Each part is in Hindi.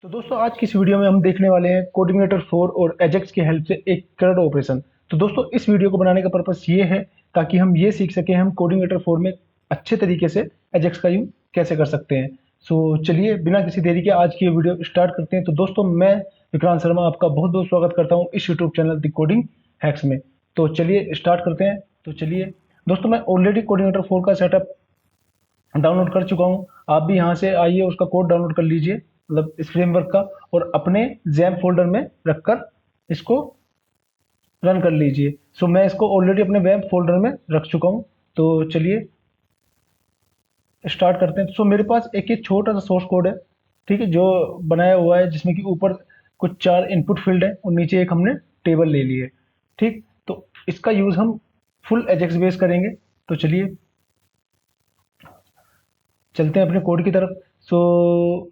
तो दोस्तों आज की इस वीडियो में हम देखने वाले हैं कोऑर्डिनेटर 4 और एजेक्स की हेल्प से एक CRUD ऑपरेशन। तो दोस्तों इस वीडियो को बनाने का पर्पस ये है ताकि हम ये सीख सकें हम कोऑर्डिनेटर 4 में अच्छे तरीके से एजेक्स का यूज कैसे कर सकते हैं। सो चलिए बिना किसी देरी के आज की ये वीडियो स्टार्ट करते हैं। तो दोस्तों मैं विक्रांत शर्मा आपका बहुत बहुत स्वागत करता हूँ इस YouTube channel the coding hacks में। तो चलिए स्टार्ट करते हैं। तो चलिए दोस्तों मैं ऑलरेडी कोऑर्डिनेटर 4 का सेटअप डाउनलोड कर चुका हूँ। आप भी यहाँ से आइए उसका कोड डाउनलोड कर लीजिए, मतलब इस फ्रेमवर्क का, और अपने जैम फोल्डर में रखकर इसको रन कर लीजिए। सो मैं इसको ऑलरेडी अपने वेब फोल्डर में रख चुका हूँ। तो चलिए स्टार्ट करते हैं। सो मेरे पास एक ये छोटा सा सोर्स कोड है, ठीक है, जो बनाया हुआ है जिसमें कि ऊपर कुछ 4 इनपुट फील्ड है और नीचे एक हमने टेबल ले ली है। ठीक, तो इसका यूज हम फुल एजेक्स बेस करेंगे। तो चलिए चलते हैं अपने कोड की तरफ। सो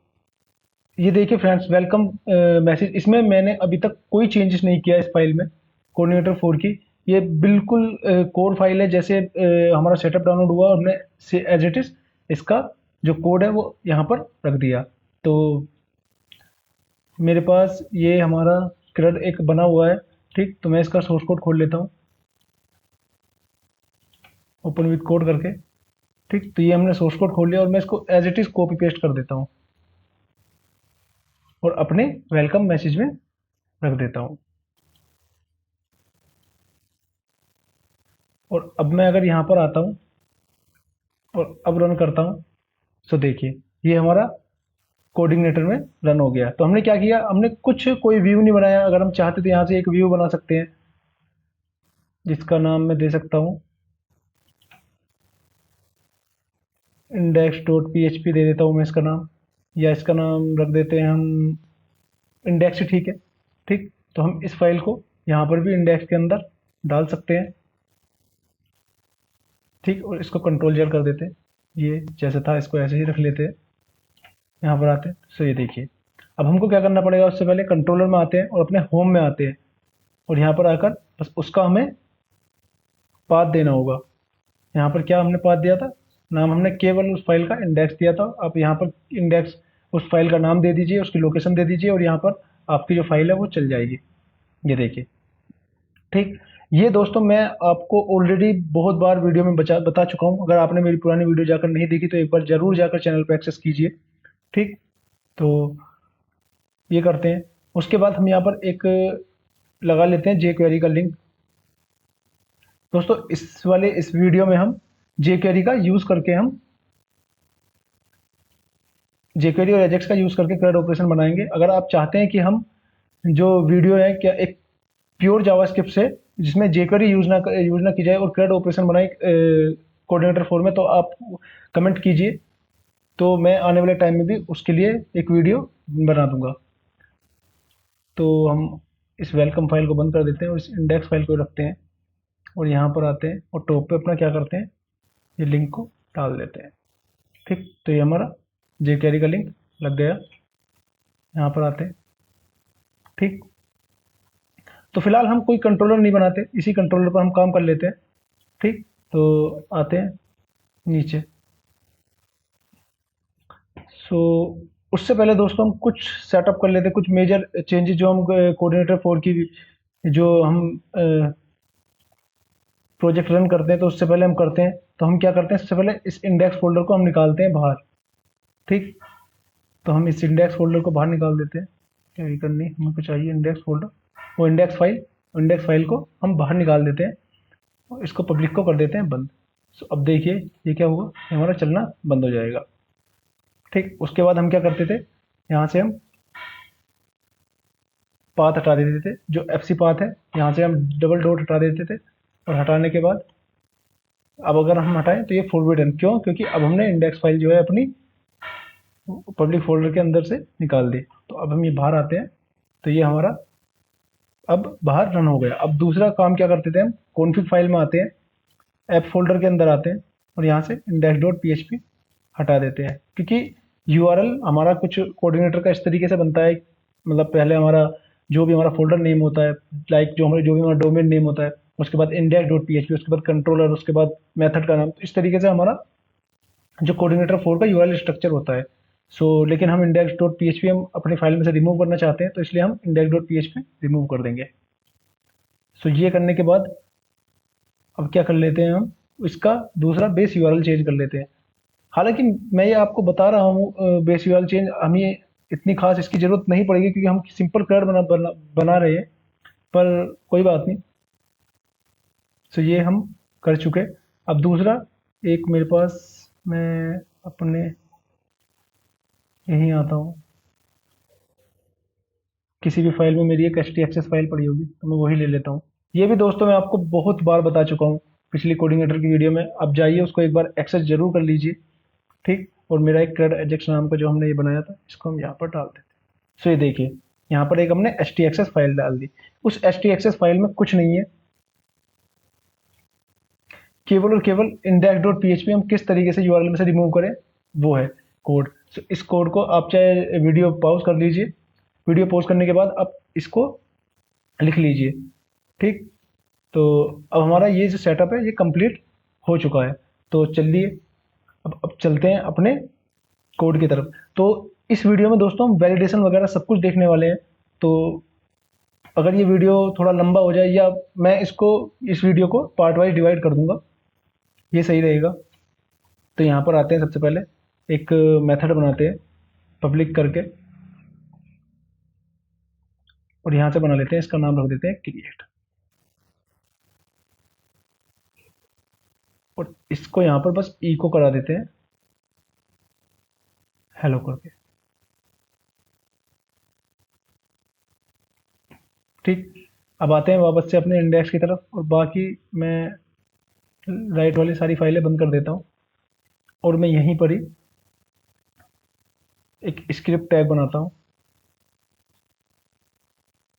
ये देखिए फ्रेंड्स, वेलकम मैसेज, इसमें मैंने अभी तक कोई चेंजेस नहीं किया इस फाइल में कोऑर्डिनेटर 4 की। ये बिल्कुल कोर फाइल है, जैसे हमारा सेटअप डाउनलोड हुआ और हमने से एज इट इज इसका जो कोड है वो यहाँ पर रख दिया। तो मेरे पास ये हमारा CRUD एक बना हुआ है। ठीक, तो मैं इसका सोर्स कोड खोल लेता हूँ ओपन विद कोड करके। ठीक, तो ये हमने सोर्स कोड खोल लिया और मैं इसको as it is copy paste कर देता हूँ और अपने वेलकम मैसेज में रख देता हूँ। और अब मैं अगर यहाँ पर आता हूँ और अब रन करता हूँ, तो देखिए ये हमारा कोऑर्डिनेटर में रन हो गया। तो हमने क्या किया, हमने कुछ कोई व्यू नहीं बनाया। अगर हम चाहते तो यहाँ से एक व्यू बना सकते हैं जिसका नाम मैं दे सकता हूँ इंडेक्स डॉट PHP दे देता हूँ मैं इसका नाम, या इसका नाम रख देते हैं हम इंडेक्स, ठीक है। ठीक, तो हम इस फाइल को यहाँ पर भी इंडेक्स के अंदर डाल सकते हैं। ठीक, और इसको कंट्रोल जेड कर देते हैं, ये जैसे था इसको ऐसे ही रख लेते हैं। यहाँ पर आते हैं, सो ये देखिए अब हमको क्या करना पड़ेगा, उससे पहले कंट्रोलर में आते हैं और अपने होम में आते हैं और यहाँ पर आकर बस उसका हमें पाथ देना होगा। यहाँ पर क्या हमने पाथ दिया था, नाम हमने केवल उस फाइल का इंडेक्स दिया था। आप यहाँ पर इंडेक्स उस फाइल का नाम दे दीजिए, उसकी लोकेशन दे दीजिए और यहाँ पर आपकी जो फाइल है वो चल जाएगी। ये देखिए, ठीक। ये दोस्तों मैं आपको ऑलरेडी बहुत बार वीडियो में बता चुका हूँ। अगर आपने मेरी पुरानी वीडियो जाकर नहीं देखी तो एक बार जरूर जाकर चैनल पर एक्सेस कीजिए। ठीक, तो ये करते हैं। उसके बाद हम यहाँ पर एक लगा लेते हैं jQuery का लिंक। दोस्तों इस वीडियो में हम jQuery का यूज करके हम jQuery और Ajax का यूज करके CRUD ऑपरेशन बनाएंगे। अगर आप चाहते हैं कि हम जो वीडियो है क्या एक प्योर जावास्क्रिप्ट से जिसमें jQuery यूज ना की जाए और CRUD ऑपरेशन बनाए कोऑर्डिनेटर 4 में, तो आप कमेंट कीजिए, तो मैं आने वाले टाइम में भी उसके लिए एक वीडियो बना दूंगा। तो हम इस वेलकम फाइल को बंद कर देते हैं और इस इंडेक्स फाइल को रखते हैं और यहाँ पर आते हैं और टॉप पे अपना क्या करते हैं, ये लिंक को डाल देते हैं। ठीक, तो ये हमारा jQuery का लिंक लग गया। यहाँ पर आते हैं। ठीक, तो फिलहाल हम कोई कंट्रोलर नहीं बनाते, इसी कंट्रोलर पर हम काम कर लेते हैं। ठीक, तो आते हैं नीचे। सो उससे पहले दोस्तों हम कुछ सेटअप कर लेते हैं, कुछ मेजर चेंजेस जो हम कोऑर्डिनेटर 4 की जो हम प्रोजेक्ट रन करते हैं तो उससे पहले हम करते हैं। तो हम क्या करते हैं, सबसे पहले इस इंडेक्स फोल्डर को हम निकालते हैं बाहर। ठीक, तो हम इस इंडेक्स फोल्डर को बाहर निकाल देते हैं। क्या ये करनी हमको चाहिए इंडेक्स फोल्डर, वो इंडेक्स फाइल को हम बाहर निकाल देते हैं और इसको पब्लिक को कर देते हैं बंद। सो अब देखिए ये क्या होगा, ये हमारा चलना बंद हो जाएगा। ठीक, उसके बाद हम क्या करते थे, यहाँ से हम पाथ हटा देते थे, जो FC पाथ है यहाँ से हम डबल डॉट हटा देते थे और हटाने के बाद अब अगर हम हटाएं तो ये फॉरवर्डन, क्यों, क्योंकि अब हमने इंडेक्स फाइल जो है अपनी पब्लिक फोल्डर के अंदर से निकाल दी। तो अब हम ये बाहर आते हैं, तो ये हमारा अब बाहर रन हो गया। अब दूसरा काम क्या करते थे, हम कॉन्फ़िग फाइल में आते हैं, ऐप फोल्डर के अंदर आते हैं और यहाँ से इंडेक्स डॉट PHP हटा देते हैं, क्योंकि URL हमारा कुछ कोऑर्डिनेटर का इस तरीके से बनता है, मतलब पहले हमारा जो भी हमारा फोल्डर नेम होता है, लाइक जो भी हमारा डोमेन नेम होता है, उसके बाद इंडेक्स डॉट PHP, उसके बाद कंट्रोलर, उसके बाद मेथड का नाम, तो इस तरीके से हमारा जो कोऑर्डिनेटर 4 का URL स्ट्रक्चर होता है। लेकिन हम index dot P H P हम अपनी फाइल में से रिमूव करना चाहते हैं, तो इसलिए हम index dot P H P remove कर देंगे। ये करने के बाद अब क्या कर लेते हैं, हम इसका दूसरा बेस यूआरएल चेंज कर लेते हैं। हालांकि मैं ये आपको बता रहा हूँ, बेस यूआरएल चेंज हमें इतनी खास इसकी ज़रूरत नहीं पड़ेगी, क्योंकि हम सिंपल क्लर्ड बना रहे हैं, पर कोई बात नहीं। ये हम कर चुके। अब दूसरा एक मेरे पास, मैं अपने यहीं आता हूँ, किसी भी फाइल में मेरी एक एच टी एक्सेस फाइल पड़ी होगी, तो मैं वही ले लेता हूँ। ये भी दोस्तों मैं आपको बहुत बार बता चुका हूँ पिछली कोडिंगेटर की वीडियो में। आप जाइए उसको एक बार एक्सेस जरूर कर लीजिए, ठीक। और मेरा एक क्रेड एजेक्स नाम का जो हमने ये बनाया था, इसको हम यहाँ पर डाल देते हैं। ये देखिए, यहाँ पर एक हमने एच टी एक्सेस फाइल डाल दी। उस एच टी एक्सेस फाइल में कुछ नहीं है, केवल और केवल index dot P H P हम किस तरीके से यूआरएल में से रिमूव करें, वो है कोड। इस कोड को आप चाहे वीडियो पॉज कर लीजिए, वीडियो पॉज करने के बाद आप इसको लिख लीजिए, ठीक। तो अब हमारा ये जो सेटअप है ये कंप्लीट हो चुका है। तो चलिए अब चलते हैं अपने कोड की तरफ। तो इस वीडियो में दोस्तों हम वैलिडेशन वगैरह सब कुछ देखने वाले हैं। तो अगर ये वीडियो थोड़ा लंबा हो जाए, या मैं इस वीडियो को पार्ट वाइज डिवाइड कर दूंगा, ये सही रहेगा। तो यहाँ पर आते हैं, सबसे पहले एक मेथड बनाते हैं पब्लिक करके, और यहाँ से बना लेते हैं, इसका नाम रख देते हैं क्रिएट। और इसको यहाँ पर बस इको करा देते हैं हेलो करके, ठीक। अब आते हैं वापस से अपने इंडेक्स की तरफ, और बाकी मैं राइट वाली सारी फाइलें बंद कर देता हूँ, और मैं यहीं पर ही एक स्क्रिप्ट टैग बनाता हूँ,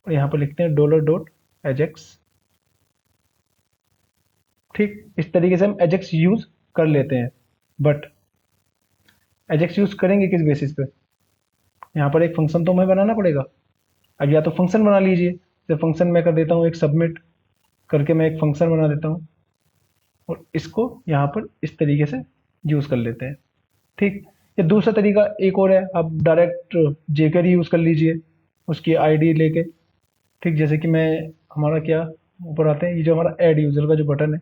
और यहाँ पर लिखते हैं डॉलर डॉट एजेक्स, ठीक। इस तरीके से हम एजेक्स यूज कर लेते हैं। बट एजेक्स यूज करेंगे किस बेसिस पे, यहाँ पर एक फंक्शन तो हमें बनाना पड़ेगा। अब या तो फंक्शन बना लीजिए, तो फंक्शन मैं कर देता हूँ एक सबमिट करके, मैं एक फंक्शन बना देता हूँ, और इसको यहाँ पर इस तरीके से यूज कर लेते हैं, ठीक। ये दूसरा तरीका एक और है, आप डायरेक्ट जेकर यूज कर लीजिए उसकी आईडी लेके, ठीक। जैसे कि मैं, हमारा क्या, ऊपर आते हैं, ये जो हमारा ऐड यूजर का जो बटन है,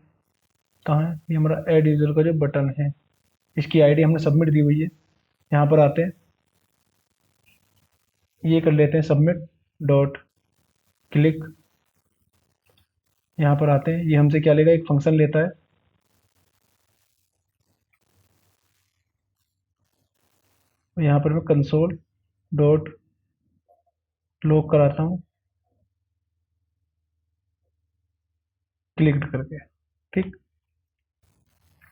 कहाँ है ये हमारा ऐड यूजर का जो बटन है, इसकी आईडी हमने सबमिट दी हुई है। यहाँ पर आते हैं, ये कर लेते हैं सबमिट डॉट क्लिक। यहाँ पर आते हैं, ये हमसे क्या लेगा, एक फंक्शन लेता है, और यहाँ पर मैं कंसोल डॉट लॉग कराता हूँ क्लिक करके, ठीक।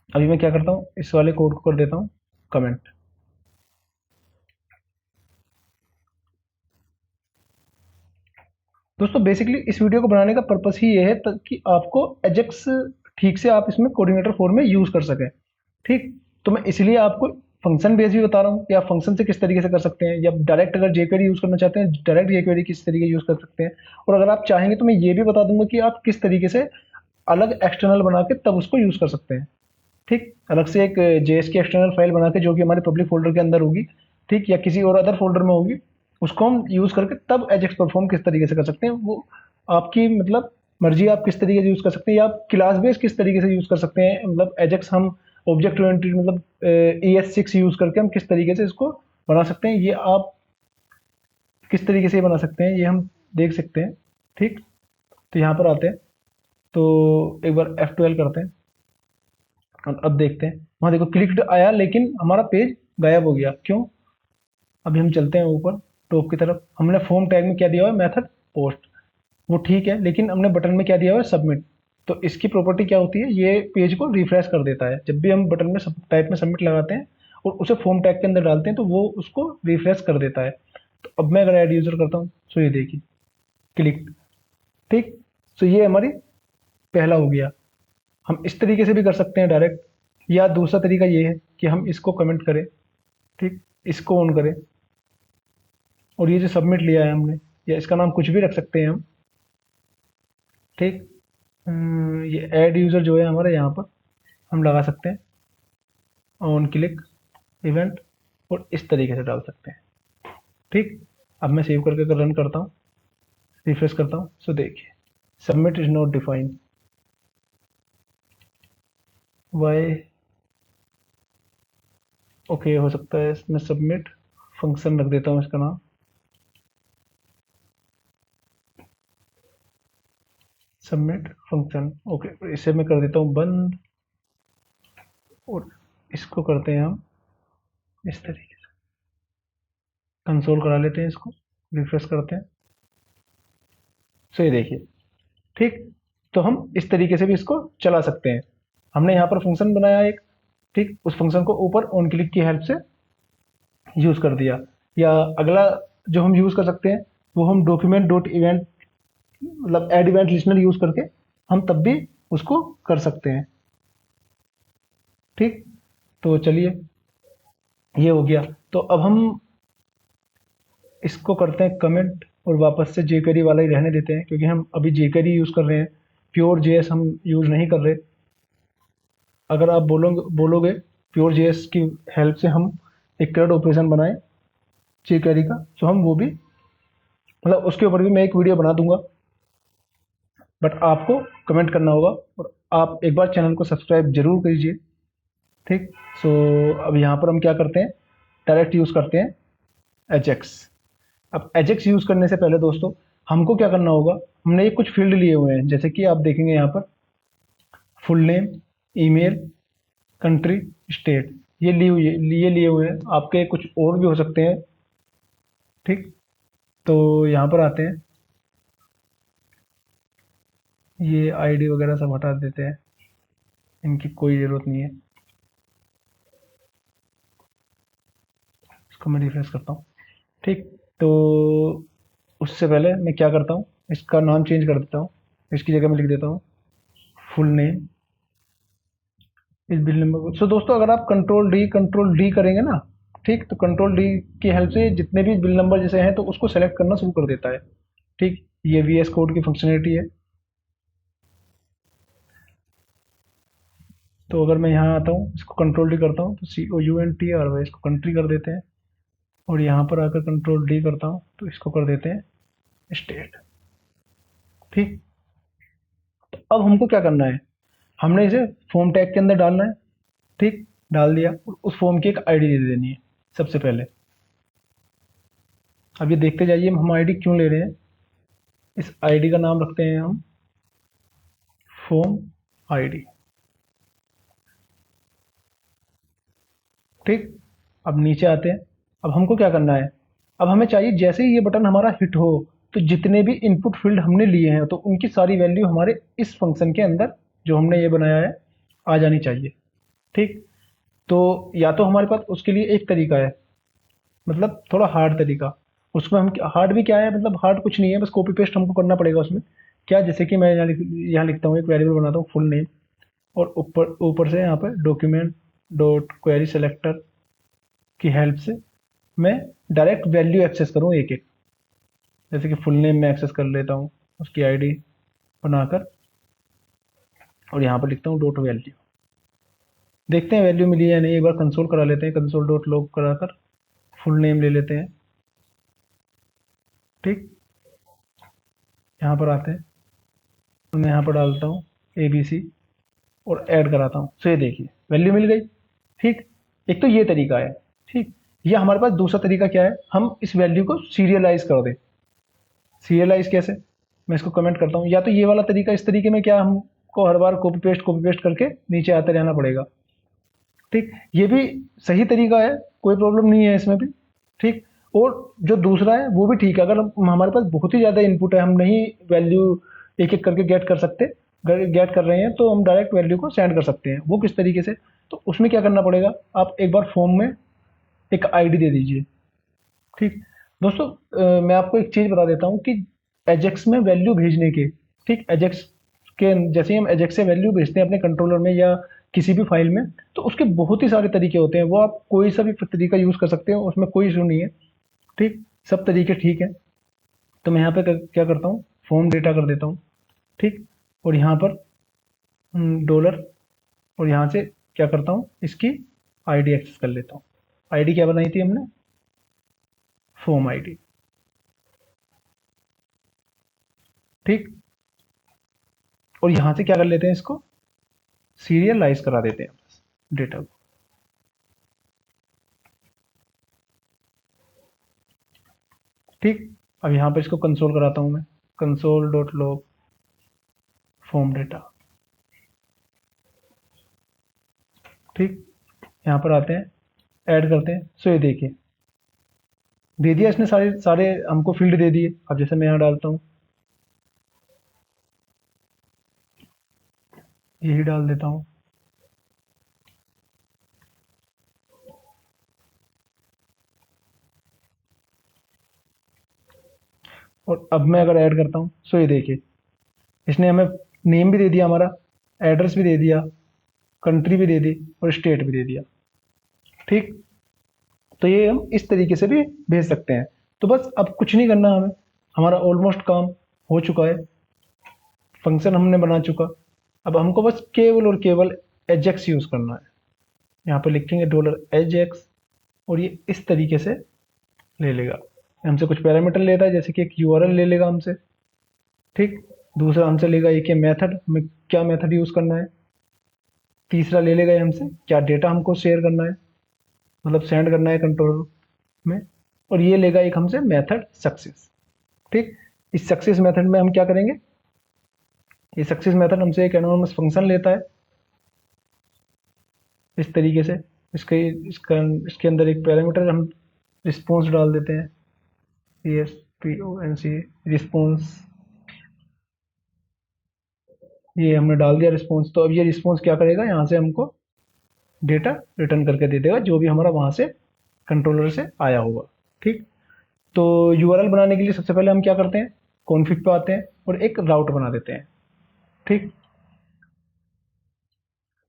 अभी मैं क्या करता हूँ, इस वाले कोड को कर देता हूँ कमेंट। दोस्तों बेसिकली इस वीडियो को बनाने का पर्पस ही ये है ताकि आपको एजेक्स ठीक से आप इसमें कोऑर्डिनेटर 4 में यूज कर सकें, ठीक। तो मैं इसलिए आपको फंक्शन बेस भी बता रहा हूँ, या फंक्शन से किस तरीके से कर सकते हैं, या डायरेक्ट अगर जेक्वेरी यूज करना चाहते हैं, डायरेक्ट जेक्वेरी किस तरीके यूज कर सकते हैं। और अगर आप चाहेंगे तो मैं ये भी बता दूंगा कि आप किस तरीके से अलग एक्सटर्नल बना के तब उसको यूज कर सकते हैं, ठीक। अलग से एक जेएस की एक्सटर्नल फाइल बना के, जो कि हमारे पब्लिक फोल्डर के अंदर होगी, ठीक, या किसी और अदर फोल्डर में होगी, उसको हम यूज करके तब एजेक्स परफॉर्म किस तरीके से कर सकते हैं, वो आपकी मतलब मर्जी, आप किस तरीके से यूज कर सकते हैं, या आप क्लास बेस किस तरीके से यूज कर सकते हैं। मतलब एजेक्स हम ऑब्जेक्ट ओरिएंटेड, मतलब ES6 यूज करके हम किस तरीके से इसको बना सकते हैं, ये आप किस तरीके से बना सकते हैं, ये हम देख सकते हैं, ठीक। तो यहाँ पर आते हैं, तो एक बार F12 करते हैं, और अब देखते हैं, वहाँ देखो क्लिक्ड आया, लेकिन हमारा पेज गायब हो गया, क्यों। अभी हम चलते हैं ऊपर टॉप की तरफ, हमने फॉर्म टैग में क्या दिया हुआ है, मेथड पोस्ट, वो ठीक है, लेकिन हमने बटन में क्या दिया हुआ है, सबमिट। तो इसकी प्रॉपर्टी क्या होती है, ये पेज को रिफ्रेश कर देता है, जब भी हम बटन में सब टाइप में सबमिट लगाते हैं और उसे फॉर्म टैग के अंदर डालते हैं, तो वो उसको रिफ्रेश कर देता है। तो अब मैं अगर ऐड यूजर करता हूँ, सो ये देखिए क्लिक, ठीक। सो ये हमारी पहला हो गया। हम इस तरीके से भी कर सकते हैं डायरेक्ट, या दूसरा तरीका ये है कि हम इसको कमेंट करें, ठीक, इसको ऑन करें, और ये जो सबमिट लिया है हमने, या इसका नाम कुछ भी रख सकते हैं हम, ठीक। ये ऐड यूज़र जो है हमारा, यहाँ पर हम लगा सकते हैं ऑन क्लिक इवेंट, और इस तरीके से डाल सकते हैं। ठीक, अब मैं सेव करके अगर रन करता हूँ, रिफ्रेश करता हूँ, सो देखिए submit is not defined, why, okay हो सकता है इसमें सबमिट फंक्शन रख देता हूँ इसका नाम, सबमिट फंक्शन, ओके इसे मैं कर देता हूँ बंद, और इसको करते हैं हम इस तरीके से, कंसोल करा लेते हैं इसको, रिफ्रेश करते हैं, सो ये देखिए। ठीक, तो हम इस तरीके से भी इसको चला सकते हैं। हमने यहाँ पर फंक्शन बनाया एक, ठीक, उस फंक्शन को ऊपर ऑन क्लिक की हेल्प से यूज कर दिया। या अगला जो हम यूज कर सकते हैं वो हम डॉक्यूमेंट डॉट इवेंट, मतलब एड इवेंट लिस्टनर यूज करके हम तब भी उसको कर सकते हैं। ठीक, तो चलिए ये हो गया। तो अब हम इसको करते हैं कमेंट और वापस से जेक्वेरी वाला ही रहने देते हैं, क्योंकि हम अभी जेक्वेरी यूज कर रहे हैं, प्योर जेएस हम यूज नहीं कर रहे। अगर आप बोलोगे प्योर जेएस की हेल्प से हम एक CRUD ऑपरेशन बनाएं जेक्वेरी का, तो हम वो भी, मतलब उसके ऊपर भी मैं एक वीडियो बना दूंगा, बट आपको कमेंट करना होगा और आप एक बार चैनल को सब्सक्राइब जरूर कीजिए। ठीक, सो अब यहाँ पर हम क्या करते हैं, डायरेक्ट यूज़ करते हैं एजेक्स। अब एजेक्स यूज़ करने से पहले दोस्तों हमको क्या करना होगा, हमने ये कुछ फील्ड लिए हुए हैं, जैसे कि आप देखेंगे यहाँ पर full name, email, country, state, ये लिए हुए हैं। आपके कुछ और भी हो सकते हैं। ठीक, तो यहाँ पर आते हैं, ये आईडी वगैरह सब हटा देते हैं, इनकी कोई ज़रूरत नहीं है। इसको मैं रिफ्रेश करता हूँ। ठीक, तो उससे पहले मैं क्या करता हूँ, इसका नाम चेंज कर देता हूँ, इसकी जगह मैं लिख देता हूँ फुल नेम इस बिल नंबर को। सो दोस्तों अगर आप कंट्रोल डी करेंगे ना, ठीक, तो कंट्रोल डी की हेल्प से जितने भी बिल नंबर जैसे हैं तो उसको सेलेक्ट करना शुरू कर देता है। ठीक, ये VS कोड की फंक्शनलिटी है। तो अगर मैं यहाँ आता हूँ, इसको कंट्रोल डी करता हूँ, तो COUNTR इसको कंट्री कर देते हैं, और यहाँ पर आकर कंट्रोल डी करता हूँ तो इसको कर देते हैं स्टेट। ठीक, तो अब हमको क्या करना है, हमने इसे फॉर्म टैग के अंदर डालना है। ठीक, डाल दिया, और उस फॉर्म की एक आईडी दे देनी है सबसे पहले। अब ये देखते जाइए हम आईडी क्यों ले रहे हैं। इस आईडी का नाम रखते हैं हम फॉर्म आईडी। ठीक, अब नीचे आते हैं। अब हमको क्या करना है, अब हमें चाहिए जैसे ही ये बटन हमारा हिट हो तो जितने भी इनपुट फील्ड हमने लिए हैं तो उनकी सारी वैल्यू हमारे इस फंक्शन के अंदर जो हमने ये बनाया है आ जानी चाहिए। ठीक, तो या तो हमारे पास उसके लिए एक तरीका है, मतलब थोड़ा हार्ड तरीका। उसमें हम हार्ड भी क्या है, मतलब हार्ड कुछ नहीं है, बस कॉपी पेस्ट हमको करना पड़ेगा उसमें। क्या, जैसे कि मैं यहाँ लिखता हूँ, एक वेरिएबल बनाता हूँ फुल नेम, और ऊपर ऊपर से यहाँ पर डॉक्यूमेंट डॉट क्वेरी सेलेक्टर की हेल्प से मैं डायरेक्ट वैल्यू एक्सेस करूँ एक एक। जैसे कि फुल नेम में एक्सेस कर लेता हूँ, उसकी आईडी बनाकर, और यहाँ पर लिखता हूँ डॉट वैल्यू। देखते हैं वैल्यू मिली है या नहीं, एक बार कंसोल करा लेते हैं, कंसोल डॉट लॉग कराकर फुल नेम ले लेते हैं। ठीक, यहाँ पर आते हैं तो मैं यहाँ पर डालता हूँ ABC और ऐड कराता हूँ, तो ये देखिए वैल्यू मिल गई। ठीक, एक तो ये तरीका है। ठीक, या हमारे पास दूसरा तरीका क्या है, हम इस वैल्यू को सीरियलाइज कर दें। सीरियलाइज कैसे, मैं इसको कमेंट करता हूँ। या तो ये वाला तरीका, इस तरीके में क्या हमको हर बार कॉपी पेस्ट करके नीचे आते रहना पड़ेगा। ठीक, ये भी सही तरीका है, कोई प्रॉब्लम नहीं है इसमें भी। ठीक, और जो दूसरा है वो भी ठीक है। अगर हमारे पास बहुत ही ज़्यादा इनपुट है, हम नहीं वैल्यू एक एक करके गेट कर सकते, गेट कर रहे हैं, तो हम डायरेक्ट वैल्यू को सेंड कर सकते हैं। वो किस तरीके से, तो उसमें क्या करना पड़ेगा, आप एक बार फॉर्म में एक आईडी दे दीजिए। ठीक, दोस्तों मैं आपको एक चीज़ बता देता हूँ कि एजेक्स में वैल्यू भेजने के, ठीक, एजेक्स के जैसे ही हम एजेक्स से वैल्यू भेजते हैं अपने कंट्रोलर में या किसी भी फाइल में, तो उसके बहुत ही सारे तरीके होते हैं। वो आप कोई सा भी तरीका यूज़ कर सकते हो, उसमें कोई इशू नहीं है। ठीक, सब तरीके ठीक है। तो मैं यहाँ पे क्या करता हूँ, फॉर्म डेटा कर देता हूँ। ठीक, और यहाँ पर डॉलर, और यहाँ से क्या करता हूँ, इसकी आईडी एक्सेस कर लेता हूँ। आईडी क्या बनाई थी हमने, फॉर्म आईडी। ठीक, और यहां से क्या कर लेते हैं, इसको सीरियलाइज करा देते हैं डेटा को। ठीक, अब यहाँ पर इसको कंसोल कराता हूँ मैं, console dot log form data. ठीक, यहाँ पर आते हैं, ऐड करते हैं। सो ये देखिए दे दिया इसने, सारे सारे हमको फील्ड दे दिए। अब जैसे मैं यहाँ डालता हूँ, यही डाल देता हूँ। और अब मैं अगर ऐड करता हूँ, सो ये देखिए इसने हमें नेम भी दे दिया हमारा, एड्रेस भी दे दिया, कंट्री भी दे दी और स्टेट भी दे दिया। ठीक, तो ये हम इस तरीके से भी भेज सकते हैं। तो बस अब कुछ नहीं करना हमें, हमारा ऑलमोस्ट काम हो चुका है, फंक्शन हमने बना चुका। अब हमको बस केवल और केवल एजेक्स यूज़ करना है। यहाँ पे लिखेंगे डॉलर एजेक्स, और ये इस तरीके से ले लेगा। हमसे कुछ पैरामीटर लेता है, जैसे कि एक यूआरएल ले लेगा हमसे। ठीक, दूसरा हमसे लेगा एक ये मेथड, हमें क्या मेथड यूज़ करना है। तीसरा ले लेगा ये हमसे क्या डेटा हमको शेयर करना है, मतलब सेंड करना है कंट्रोलर में। और ये लेगा एक हमसे मेथड सक्सेस। ठीक, इस सक्सेस मेथड में हम क्या करेंगे, ये सक्सेस मेथड हमसे एक एनोनिमस फंक्शन लेता है इस तरीके से। इसके इसका इसके अंदर एक पैरामीटर हम रिस्पॉन्स डाल देते हैं, P S P O N C response. ये हमने डाल दिया रिस्पॉन्स। तो अब ये रिस्पॉन्स क्या करेगा, यहाँ से हमको डेटा रिटर्न करके दे देगा, जो भी हमारा वहाँ से कंट्रोलर से आया होगा। ठीक, तो यूआरएल बनाने के लिए सबसे पहले हम क्या करते हैं, कॉन्फ़िग पे आते हैं और एक राउट बना देते हैं। ठीक,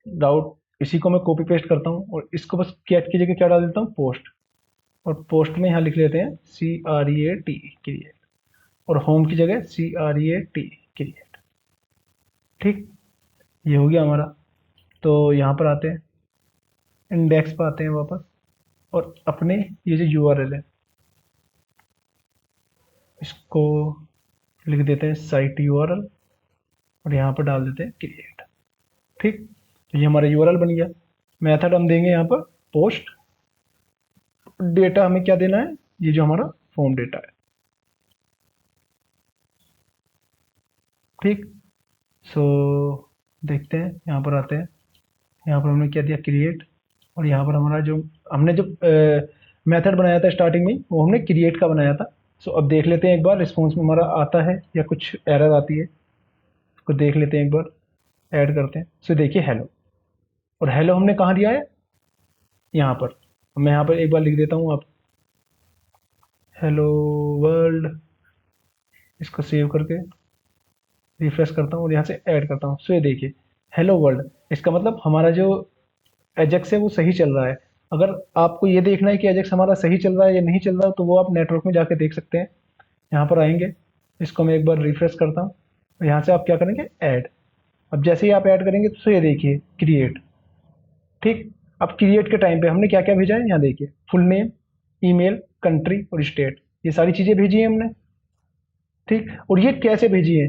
राउट इसी को मैं कॉपी पेस्ट करता हूँ और इसको बस कैट की जगह क्या डाल देता हूँ, पोस्ट। और पोस्ट में यहाँ लिख लेते हैं CREAT क्रिएट, और होम की जगह CREAT क्रिएट। ठीक, ये हो गया हमारा। तो यहाँ पर आते हैं, इंडेक्स पर आते हैं वापस, और अपने ये जो यूआरएल है इसको लिख देते हैं साइट यूआरएल, और यहाँ पर डाल देते हैं क्रिएट। ठीक, तो ये हमारा यूआरएल बन गया। मेथड हम देंगे यहाँ पर पोस्ट, डेटा हमें क्या देना है, ये जो हमारा फॉर्म डेटा है। ठीक, सो देखते हैं, यहाँ पर आते हैं, यहाँ पर हमने क्या दिया क्रिएट, और यहाँ पर हमारा जो हमने जो मेथड बनाया था स्टार्टिंग में वो हमने क्रिएट का बनाया था। सो अब देख लेते हैं एक बार रिस्पॉन्स में हमारा आता है या कुछ एरर आती है, उसको देख लेते हैं एक बार, ऐड करते हैं। सो देखिए हेलो, और हेलो हमने कहाँ दिया है, यहाँ पर। मैं यहाँ पर एक बार लिख देता हूँ, आप हेलो वर्ल्ड, इसको सेव करके रिफ्रेश करता हूँ और यहाँ से ऐड करता हूँ। सो ये देखिए हेलो वर्ल्ड, इसका मतलब हमारा जो एजेक्स है वो सही चल रहा है। अगर आपको ये देखना है कि एजेक्स हमारा सही चल रहा है या नहीं चल रहा है, तो वो आप नेटवर्क में जाके देख सकते हैं। यहाँ पर आएंगे, इसको मैं एक बार रिफ्रेश करता हूँ और यहाँ से आप क्या करेंगे, ऐड। अब जैसे ही आप ऐड करेंगे तो ये देखिए क्रिएट। ठीक, अब क्रिएट के टाइम पे हमने क्या क्या भेजा है, यहाँ देखिए फुल नेम, ईमेल, कंट्री और स्टेट, ये सारी चीज़ें भेजी हैं हमने। ठीक, और ये कैसे भेजी है,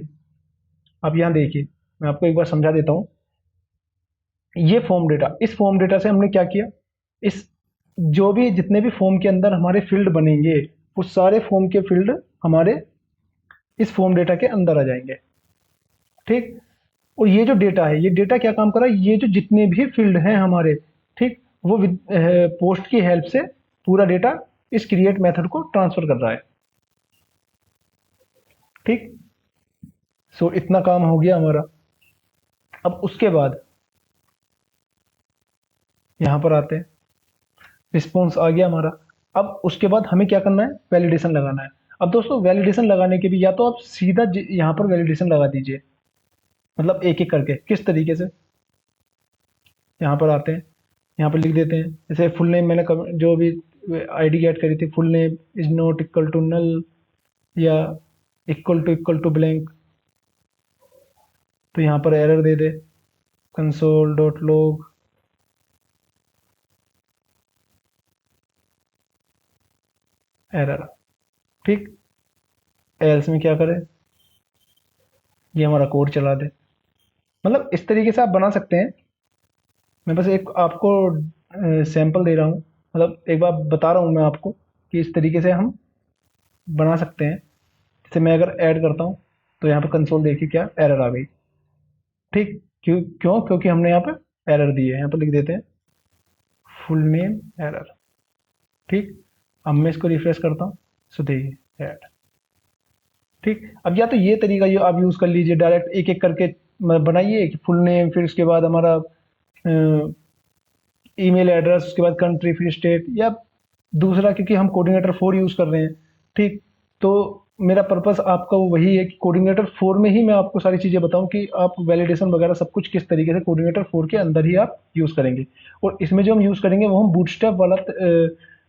आप यहाँ देखिए, मैं आपको एक बार समझा देता हूँ। ये फॉर्म डेटा, इस फॉर्म डेटा से हमने क्या किया, इस जो भी जितने भी फॉर्म के अंदर हमारे फील्ड बनेंगे, वो सारे फॉर्म के फील्ड हमारे इस फॉर्म डेटा के अंदर आ जाएंगे। ठीक, और ये जो डेटा है, ये डेटा क्या काम कर रहा है, ये जो जितने भी फील्ड हैं हमारे, ठीक, वो पोस्ट की हेल्प से पूरा डेटा इस क्रिएट मेथड को ट्रांसफर कर रहा है। ठीक, सो इतना काम हो गया हमारा। अब उसके बाद यहाँ पर आते हैं, रिस्पॉन्स आ गया हमारा। अब उसके बाद हमें क्या करना है, वैलिडेशन लगाना है। अब दोस्तों वैलिडेशन लगाने के भी, या तो आप सीधा यहाँ पर वैलिडेशन लगा दीजिए, मतलब एक एक करके। किस तरीके से, यहाँ पर आते हैं, यहाँ पर लिख देते हैं, जैसे फुल नेम मैंने जो भी आईडी गेट करी थी, full name is not equal to null या इक्वल टू ब्लैंक, तो यहाँ पर एरर दे दे, कंसोल डॉट लॉग एरर। ठीक, एल्स में क्या करें, ये हमारा कोड चला दे। मतलब इस तरीके से आप बना सकते हैं। मैं बस एक आपको सैंपल दे रहा हूँ, मतलब एक बार बता रहा हूँ मैं आपको कि इस तरीके से हम बना सकते हैं। जैसे मैं अगर ऐड करता हूँ तो यहाँ पर कंसोल देखिए क्या एरर आ गई। ठीक, क्योंकि हमने यहाँ पर एरर दी है। यहाँ पर लिख देते हैं फुल नेम एरर। ठीक, अब मैं इसको रिफ्रेश करता हूँ, सो देखिए ऐड। ठीक, अब या तो ये तरीका ये आप यूज़ कर लीजिए, डायरेक्ट एक एक करके बनाइए कि फुल नेम, फिर उसके बाद हमारा ईमेल एड्रेस, उसके बाद कंट्री, फिर स्टेट, या दूसरा क्योंकि हम कोऑर्डिनेटर 4 यूज़ कर रहे हैं। ठीक, तो मेरा पर्पस आपका वही है कि कोऑर्डिनेटर 4 में ही मैं आपको सारी चीज़ें बताऊं कि आप वैलिडेशन वगैरह सब कुछ किस तरीके से कोऑर्डिनेटर 4 के अंदर ही आप यूज़ करेंगे। और इसमें जो हम यूज़ करेंगे वो हम बूटस्ट्रैप वाला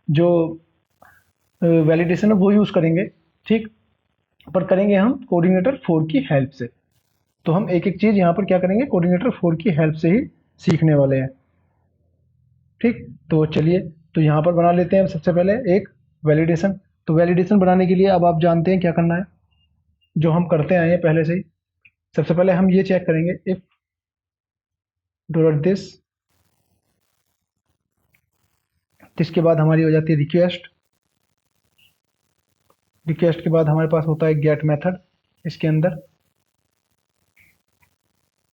जो वैलिडेशन है वो यूज़ करेंगे। ठीक, पर करेंगे हम कोऑर्डिनेटर 4 की हेल्प से। तो हम एक एक चीज़ यहाँ पर क्या करेंगे, कोऑर्डिनेटर 4 की हेल्प से ही सीखने वाले हैं। ठीक, तो चलिए, तो यहाँ पर बना लेते हैं सबसे पहले एक वैलिडेशन। तो वैलिडेशन बनाने के लिए अब आप जानते हैं क्या करना है, जो हम करते आए हैं पहले से ही। सबसे पहले हम ये चेक करेंगे इफ डॉट दिस, जिसके बाद हमारी हो जाती है रिक्वेस्ट। रिक्वेस्ट के बाद हमारे पास होता है गेट मेथड इसके अंदर।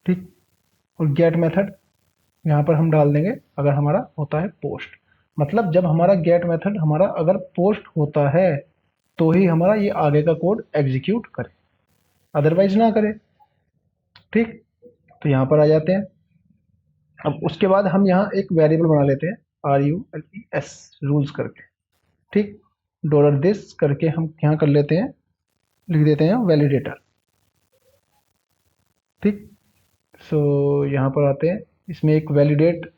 ठीक, और गेट मेथड यहाँ पर हम डाल देंगे अगर हमारा होता है पोस्ट। मतलब जब हमारा गेट मेथड हमारा अगर पोस्ट होता है तो ही हमारा ये आगे का कोड एग्जीक्यूट करे, अदरवाइज ना करे। ठीक, तो यहाँ पर आ जाते हैं। अब उसके बाद हम यहाँ एक वेरिएबल बना लेते हैं RULES, रूल्स करके। ठीक, डॉलर दिस करके हम यहाँ कर लेते हैं, लिख देते हैं वैलिडेटर। ठीक, सो यहाँ पर आते हैं, इसमें एक वैलिडेट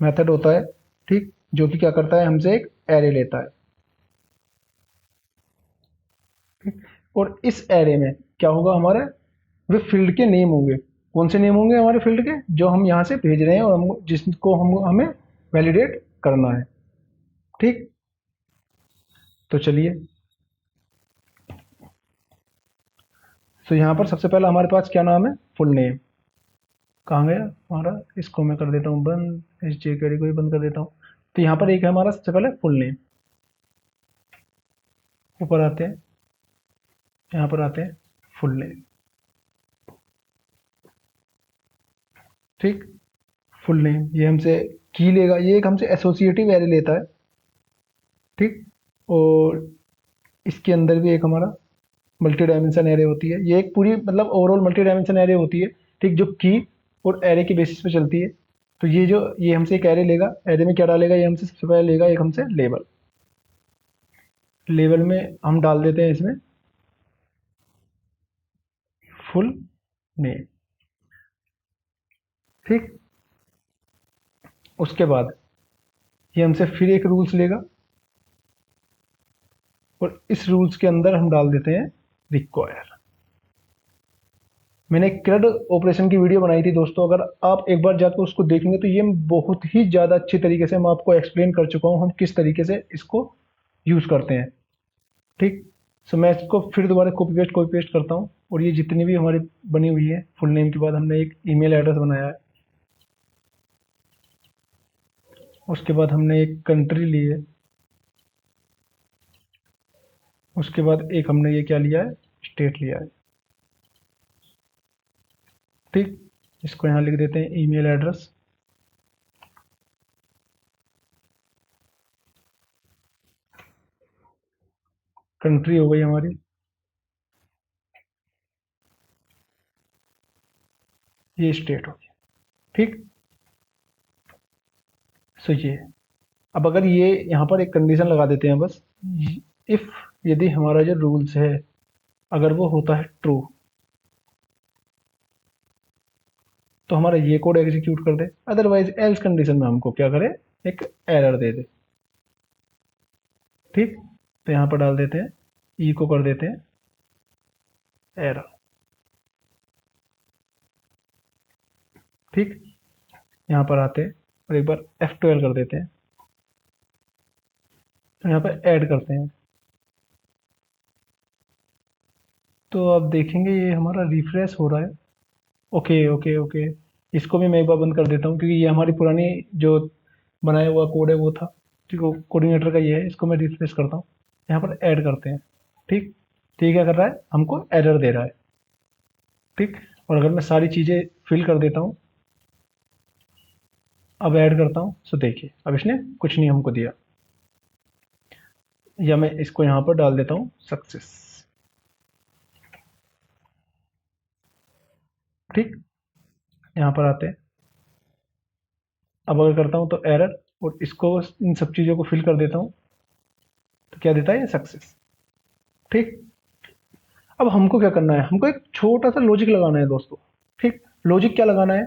मेथड होता है। ठीक, जो कि क्या करता है, हमसे एक एरे लेता है। ठीक, और इस एरे में क्या होगा, हमारे वे फील्ड के नेम होंगे। कौन से नेम होंगे हमारे फील्ड के, जो हम यहाँ से भेज रहे हैं और हम जिसको हम हमें वैलिडेट करना है। ठीक, तो चलिए, तो यहाँ पर सबसे पहला हमारे पास क्या नाम है, फुल नेम। कहाँ गया हमारा, इसको मैं कर देता हूँ बंद, इस jQuery को भी बंद कर देता हूँ। तो यहाँ पर एक है हमारा सबसे पहले फुल नेम। ऊपर आते हैं, यहाँ पर आते हैं फुल नेम। ठीक, फुल नेम ये हमसे की लेगा, ये एक हमसे एसोसिएटिव एरे लेता है। ठीक, और इसके अंदर भी एक हमारा मल्टी डायमेंशन एरे होती है। ये एक पूरी मतलब ओवरऑल मल्टी डायमेंशन एरे होती है। ठीक, जो की और एरे के बेसिस पे चलती है। तो ये जो ये हमसे एक एरे लेगा, एरे में क्या डालेगा, ये हमसे सबसे पहले लेगा एक हमसे लेबल। लेबल में हम डाल देते हैं इसमें फुल नेम। ठीक, उसके बाद ये हमसे फिर एक रूल्स लेगा और इस रूल्स के अंदर हम डाल देते हैं रिक्वायर। मैंने एक CRUD ऑपरेशन की वीडियो बनाई थी दोस्तों, अगर आप एक बार जाकर उसको देखेंगे तो ये बहुत ही ज़्यादा अच्छी तरीके से मैं आपको एक्सप्लेन कर चुका हूँ हम किस तरीके से इसको यूज़ करते हैं। ठीक, सो मैं इसको फिर दोबारा कॉपी पेस्ट करता हूँ, और ये जितनी भी हमारी बनी हुई है, फुल नेम के बाद हमने एक ईमेल एड्रेस बनाया है, उसके बाद हमने एक कंट्री ली है, उसके बाद एक हमने ये क्या लिया है, स्टेट लिया है। ठीक, इसको यहाँ लिख देते हैं ईमेल एड्रेस। कंट्री हो गई हमारी, ये स्टेट हो गई। ठीक, सो ये, अब अगर ये यहाँ पर एक कंडीशन लगा देते हैं बस, इफ यदि हमारा जो रूल्स है अगर वो होता है ट्रू, तो हमारा ये कोड एग्जीक्यूट कर दे, अदरवाइज एल्स कंडीशन में हमको क्या करे, एक एरर दे दे। ठीक, तो यहाँ पर डाल देते हैं ई को कर देते हैं एरर। ठीक, यहाँ पर आते हैं और एक बार F12 कर देते हैं। तो यहाँ पर ऐड करते हैं। तो अब देखेंगे ये हमारा रिफ्रेश हो रहा है। Okay okay okay. इसको भी मैं एक बार बंद कर देता हूँ, क्योंकि ये हमारी पुरानी जो बनाया हुआ कोड है वो था। ठीक है, कोऑर्डिनेटर का ये है। इसको मैं रिफ्रेश करता हूँ। यहाँ पर ऐड करते हैं। ठीक। ठीक, क्या कर रहा है, हमको एरर दे रहा है। ठीक। और अगर मैं सारी चीज़ें फिल कर देता हूँ, अब ऐड करता हूँ, तो देखिए अब इसने कुछ नहीं हमको दिया। या मैं इसको यहाँ पर डाल देता हूँ सक्सेस। ठीक। यहाँ पर आते हैं। अब अगर करता हूँ तो एरर, और इसको इन सब चीज़ों को फिल कर देता हूँ, तो क्या देता है, ये सक्सेस। ठीक। अब हमको क्या करना है, हमको एक छोटा सा लॉजिक लगाना है दोस्तों। ठीक। लॉजिक क्या लगाना है,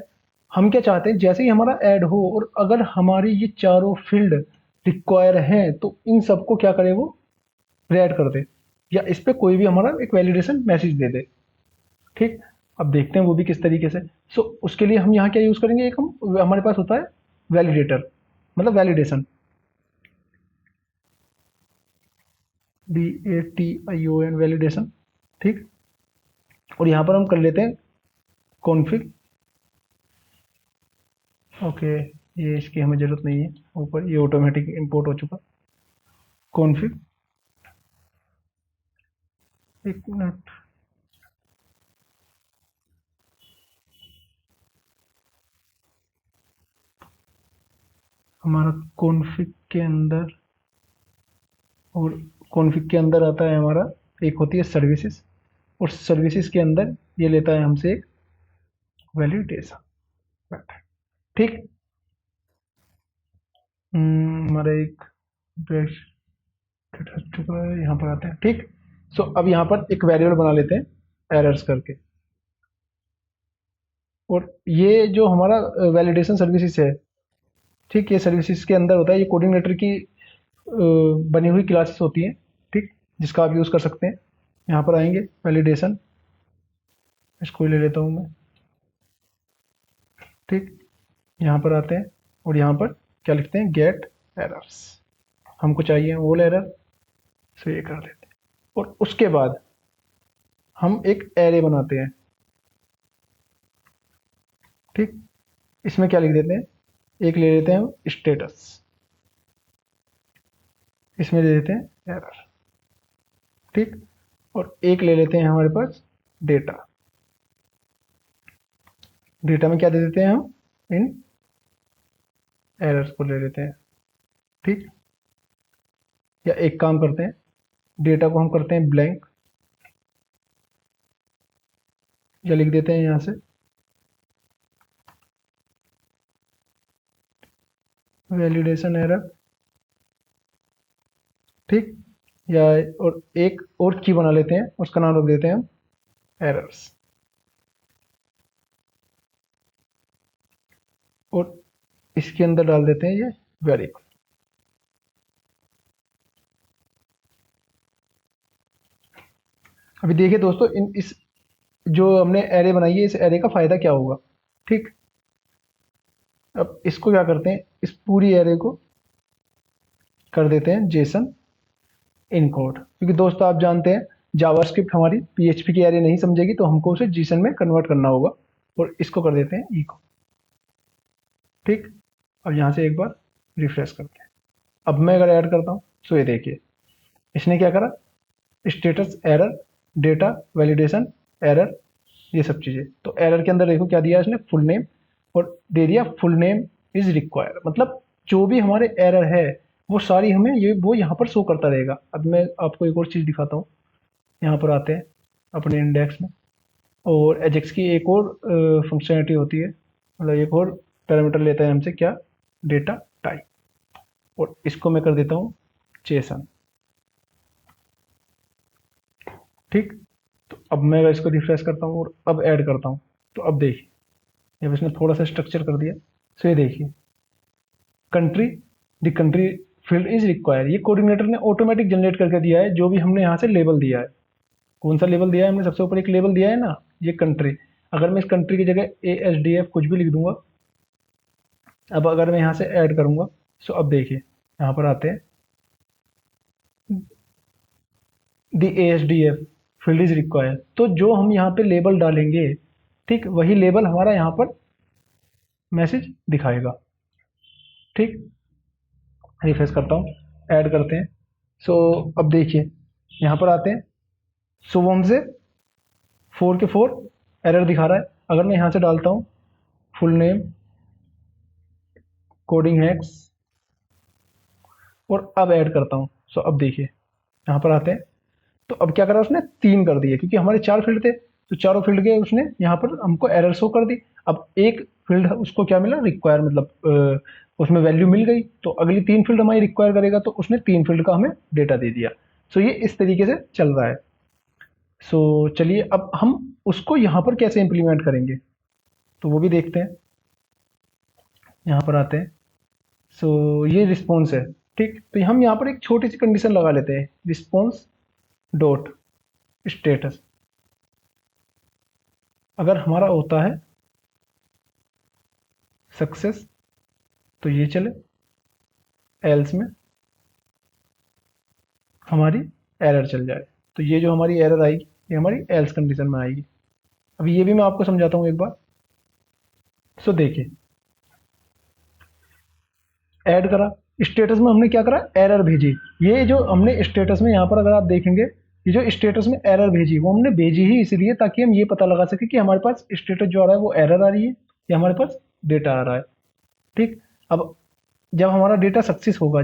हम क्या चाहते हैं, जैसे ही हमारा ऐड हो और अगर हमारी ये चारों फील्ड रिक्वायर हैं, तो इन सबको क्या करे, वो ऐड कर दे, या इस पे कोई भी हमारा एक वैलिडेशन मैसेज दे दे। ठीक। अब देखते हैं वो भी किस तरीके से। सो उसके लिए हम यहाँ क्या यूज करेंगे, एक हम हमारे पास होता है वैलिडेटर, मतलब वैलिडेशन। VATION, validation. ठीक। और यहाँ पर हम कर लेते हैं कॉन्फ़िग। ओके, ये इसकी हमें ज़रूरत नहीं है, ऊपर ये ऑटोमेटिक इंपोर्ट हो चुका। कॉन्फ़िग, एक मिनट। हमारा कॉन्फ़िग के अंदर, और कॉन्फ़िग के अंदर आता है हमारा, एक होती है सर्विसेज, और सर्विसेज के अंदर ये लेता है हमसे एक वैलिडेशन। ठीक। हमारा एक ब्रैकेट हट चुका है, यहाँ पर आते हैं। ठीक। सो अब यहाँ पर एक वेरिएबल बना लेते हैं एरर्स करके। और ये जो हमारा वैलिडेशन सर्विसेज है, ठीक, ये सर्विसेज के अंदर होता है, ये कोऑर्डिनेटर की बनी हुई क्लासेस होती हैं। ठीक। जिसका आप यूज़ कर सकते हैं। यहाँ पर आएंगे वैलिडेशन, इसको ही ले लेता हूँ मैं। ठीक। यहाँ पर आते हैं, और यहाँ पर क्या लिखते हैं, गेट एरर्स। हमको चाहिए ऑल एरर, सो ये कर देते हैं। और उसके बाद हम एक एरे बनाते हैं। ठीक। इसमें क्या लिख देते हैं, एक ले लेते हैं हम स्टेटस, इसमें दे देते हैं एरर। ठीक। और एक ले लेते हैं हमारे पास डेटा, डेटा में क्या दे देते हैं हम, इन एरर्स को ले लेते हैं। ठीक। या एक काम करते हैं, डेटा को हम करते हैं ब्लैंक, या लिख देते हैं यहाँ से वैलिडेशन एरर। ठीक। या और एक और की बना लेते हैं, उसका नाम रख देते हैं हम एरर्स। और इसके अंदर डाल देते हैं ये वेरिएबल। अभी देखिए दोस्तों, इन इस जो हमने एरे बनाई है, इस एरे का फायदा क्या होगा। ठीक। अब इसको क्या करते हैं, इस पूरी एरे को कर देते हैं जेसन इनकोड, क्योंकि दोस्तों आप जानते हैं जावास्क्रिप्ट हमारी पीएचपी की एरे नहीं समझेगी, तो हमको उसे जेसन में कन्वर्ट करना होगा। और इसको कर देते हैं इको। ठीक। अब यहाँ से एक बार रिफ्रेश करते हैं। अब मैं अगर ऐड करता हूँ, तो ये देखिए इसने क्या करा, status error, data validation error, ये सब चीज़ें। तो एरर के अंदर देखो क्या दिया इसने, फुल नेम, और दे दिया फुल नेम इज रिक्वायर, मतलब जो भी हमारे एरर है वो सारी हमें ये वो यहाँ पर शो करता रहेगा। अब मैं आपको एक और चीज़ दिखाता हूँ। यहाँ पर आते हैं अपने इंडेक्स में, और एजेक्स की एक और फंक्शनलिटी होती है, मतलब एक और पैरामीटर लेता है हमसे, क्या, डेटा टाइप। और इसको मैं कर देता हूँ जेसन। ठीक। तो अब मैं अगर इसको रिफ्रेश करता हूँ और अब ऐड करता हूँ, तो अब देखिए जब इसने थोड़ा सा स्ट्रक्चर कर दिया, तो ये देखिए country, the country field is require, ये कोऑर्डिनेटर ने ऑटोमेटिक जनरेट करके दिया है, जो भी हमने यहाँ से लेबल दिया है। कौन सा लेबल दिया है हमने, सबसे ऊपर एक लेबल दिया है ना, ये कंट्री। अगर मैं इस कंट्री की जगह ASDF कुछ भी लिख दूंगा, अब अगर मैं यहाँ से ऐड करूंगा, सो अब देखिए यहाँ पर आते हैं, the ASDF field is required, तो जो हम यहाँ पे लेबल डालेंगे, ठीक, वही लेबल हमारा यहाँ पर मैसेज दिखाएगा। ठीक, रिफ्रेश करता हूँ, ऐड करते हैं। सो अब देखिए यहाँ पर आते हैं। सो वो हमसे 4 के 4 एरर दिखा रहा है। अगर मैं यहाँ से डालता हूँ फुल नेम कोडिंग हैक्स और अब ऐड करता हूँ। सो अब देखिए यहाँ पर आते हैं, तो अब क्या करा उसने, 3 कर दिए, क्योंकि हमारे 4 फील्ड थे, तो चारों फील्ड के उसने यहाँ पर हमको एरर शो कर दी। अब एक फील्ड उसको क्या मिला, रिक्वायर, मतलब उसमें वैल्यू मिल गई, तो अगली 3 फील्ड हमारी रिक्वायर करेगा, तो उसने 3 फील्ड का हमें डेटा दे दिया। सो ये इस तरीके से चल रहा है। सो चलिए अब हम उसको यहाँ पर कैसे इम्प्लीमेंट करेंगे, तो वो भी देखते हैं। यहाँ पर आते हैं। सो ये रिस्पॉन्स है, ठीक, तो हम यहाँ पर एक छोटी सी कंडीशन लगा लेते हैं, रिस्पॉन्स डॉट स्टेटस। अगर हमारा होता है सक्सेस तो ये चले, एल्स में हमारी एरर चल जाए। तो ये जो हमारी एरर आएगी ये हमारी एल्स कंडीशन में आएगी। अभी ये भी मैं आपको समझाता हूँ एक बार। सो देखिए, ऐड करा, स्टेटस में हमने क्या करा, एरर भेजी। ये जो हमने स्टेटस में यहाँ पर अगर आप देखेंगे, ये जो स्टेटस में एरर भेजी वो हमने भेजी ही इसलिए ताकि हम ये पता लगा सके कि हमारे पास स्टेटस जो आ रहा है वो एरर आ रही है या हमारे पास डेटा आ रहा है। ठीक, अब जब हमारा डेटा सक्सेस होगा,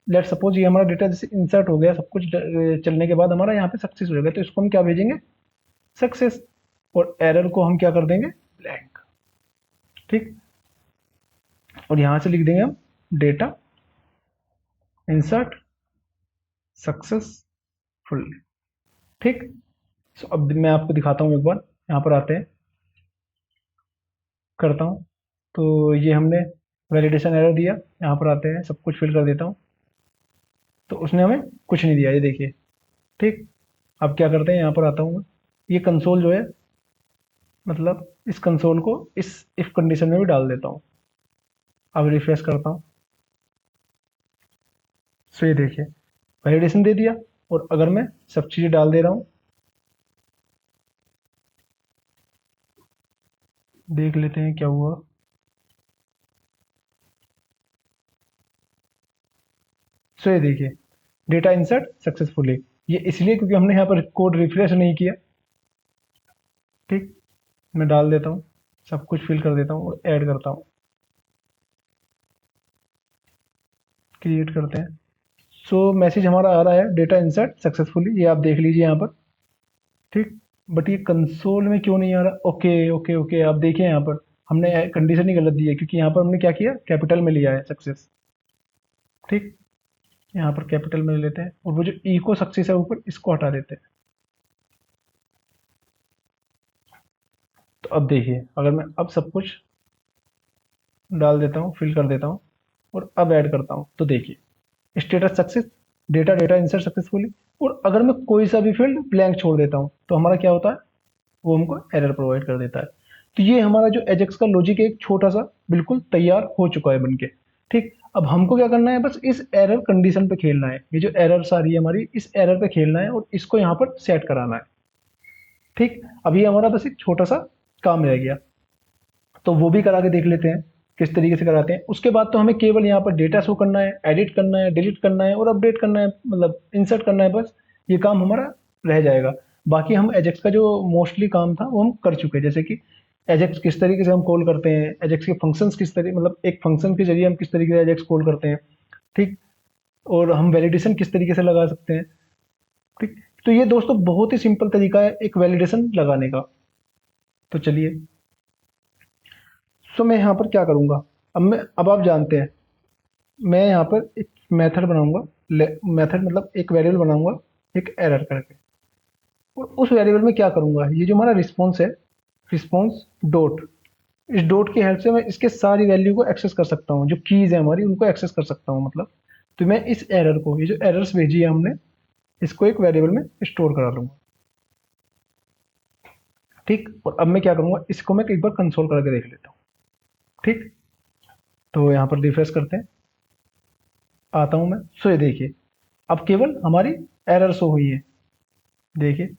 लेट सपोज ये हमारा डेटा जैसे इंसर्ट हो गया, सब कुछ चलने के बाद हमारा यहाँ पे सक्सेस हो जाएगा, तो इसको हम क्या भेजेंगे, सक्सेस, और एरर को हम क्या कर देंगे, ब्लैंक। ठीक, और यहाँ से लिख देंगे हम डेटा इंसर्ट सक्सेसफुल। ठीक, सो अब मैं आपको दिखाता हूँ एक बार। यहाँ पर आते हैं, करता हूँ, तो ये हमने वैलिडेशन एरर दिया। यहाँ पर आते हैं, सब कुछ फिल कर देता हूँ, तो उसने हमें कुछ नहीं दिया, ये देखिए। ठीक, अब क्या करते हैं, यहाँ पर आता हूँ मैं, ये कंसोल जो है, मतलब इस कंसोल को इस इफ कंडीशन में भी डाल देता हूँ। अब रिफ्रेश करता हूँ, सो ये देखिए वैलिडेशन दे दिया, और अगर मैं सब चीज़ें डाल दे रहा हूँ, देख लेते हैं क्या हुआ। सो ये देखिए डेटा इंसर्ट सक्सेसफुली, ये इसलिए क्योंकि हमने यहाँ पर कोड रिफ्रेश नहीं किया। ठीक, मैं डाल देता हूँ, सब कुछ फिल कर देता हूँ और ऐड करता हूँ, क्रिएट करते हैं। सो मैसेज हमारा आ रहा है डेटा इंसर्ट सक्सेसफुली, ये आप देख लीजिए यहाँ पर। ठीक, बट ये कंसोल में क्यों नहीं आ रहा, ओके ओके ओके, आप देखिए यहाँ पर हमने कंडीशन ही गलत दी है, क्योंकि यहाँ पर हमने क्या किया, कैपिटल में लिया है सक्सेस। ठीक, यहाँ पर कैपिटल में ले लेते हैं, और वो जो इको सक्सेस है ऊपर, इसको हटा देते हैं। तो अब देखिए अगर मैं अब सब कुछ डाल देता हूँ, फिल कर देता हूँ, और अब ऐड करता हूँ, तो देखिए status success, data data insert successfully. और अगर मैं कोई सा भी फील्ड ब्लैंक छोड़ देता हूँ तो हमारा क्या होता है, वो हमको एरर प्रोवाइड कर देता है। तो ये हमारा जो एजेक्स का लॉजिक है, एक छोटा सा बिल्कुल तैयार हो चुका है बनके। ठीक, अब हमको क्या करना है, बस इस एरर कंडीशन पे खेलना है, ये जो एरर्स आ रही है हमारी, इस एरर पे खेलना है और इसको यहाँ पर सेट कराना है। ठीक, अभी हमारा बस एक छोटा सा काम रह गया, तो वो भी करा के देख लेते हैं किस तरीके से कराते हैं। उसके बाद तो हमें केवल यहाँ पर डेटा शो करना है, एडिट करना है, डिलीट करना है और अपडेट करना है, मतलब इंसर्ट करना है, बस ये काम हमारा रह जाएगा। बाकी हम एजेक्स का जो मोस्टली काम था वो हम कर चुके हैं, जैसे कि एजेक्स किस तरीके से हम कॉल करते हैं, एजेक्स के फंक्शंस किस तरीके, मतलब एक फंक्शन के जरिए हम किस तरीके से एजेक्स कॉल करते हैं। ठीक, और हम वैलिडेशन किस तरीके से लगा सकते हैं। ठीक, तो ये दोस्तों बहुत ही सिंपल तरीका है एक वैलिडेशन लगाने का। तो चलिए, सो मैं यहाँ पर क्या करूँगा, अब आप जानते हैं, मैं यहाँ पर एक मेथड बनाऊंगा, मेथड मतलब एक वेरिएबल बनाऊंगा, एक एरर करके, और उस वेरिएबल में क्या करूंगा, ये जो हमारा रिस्पॉन्स है, रिस्पॉन्स डॉट, इस डॉट की हेल्प से मैं इसके सारी वैल्यू को एक्सेस कर सकता हूँ, जो कीज़ है हमारी उनको एक्सेस कर सकता हूँ, मतलब। तो मैं इस एरर को, ये जो एरर्स भेजी है हमने, इसको एक वेरिएबल में स्टोर करा लूंगा। ठीक, और अब मैं क्या करूंगा, इसको मैं एक बार कंसोल करके देख लेता हूँ। ठीक, तो यहाँ पर रिफ्रेश करते हैं, आता हूँ मैं, सो ये देखिए अब केवल हमारी एरर शो हुई है। देखिए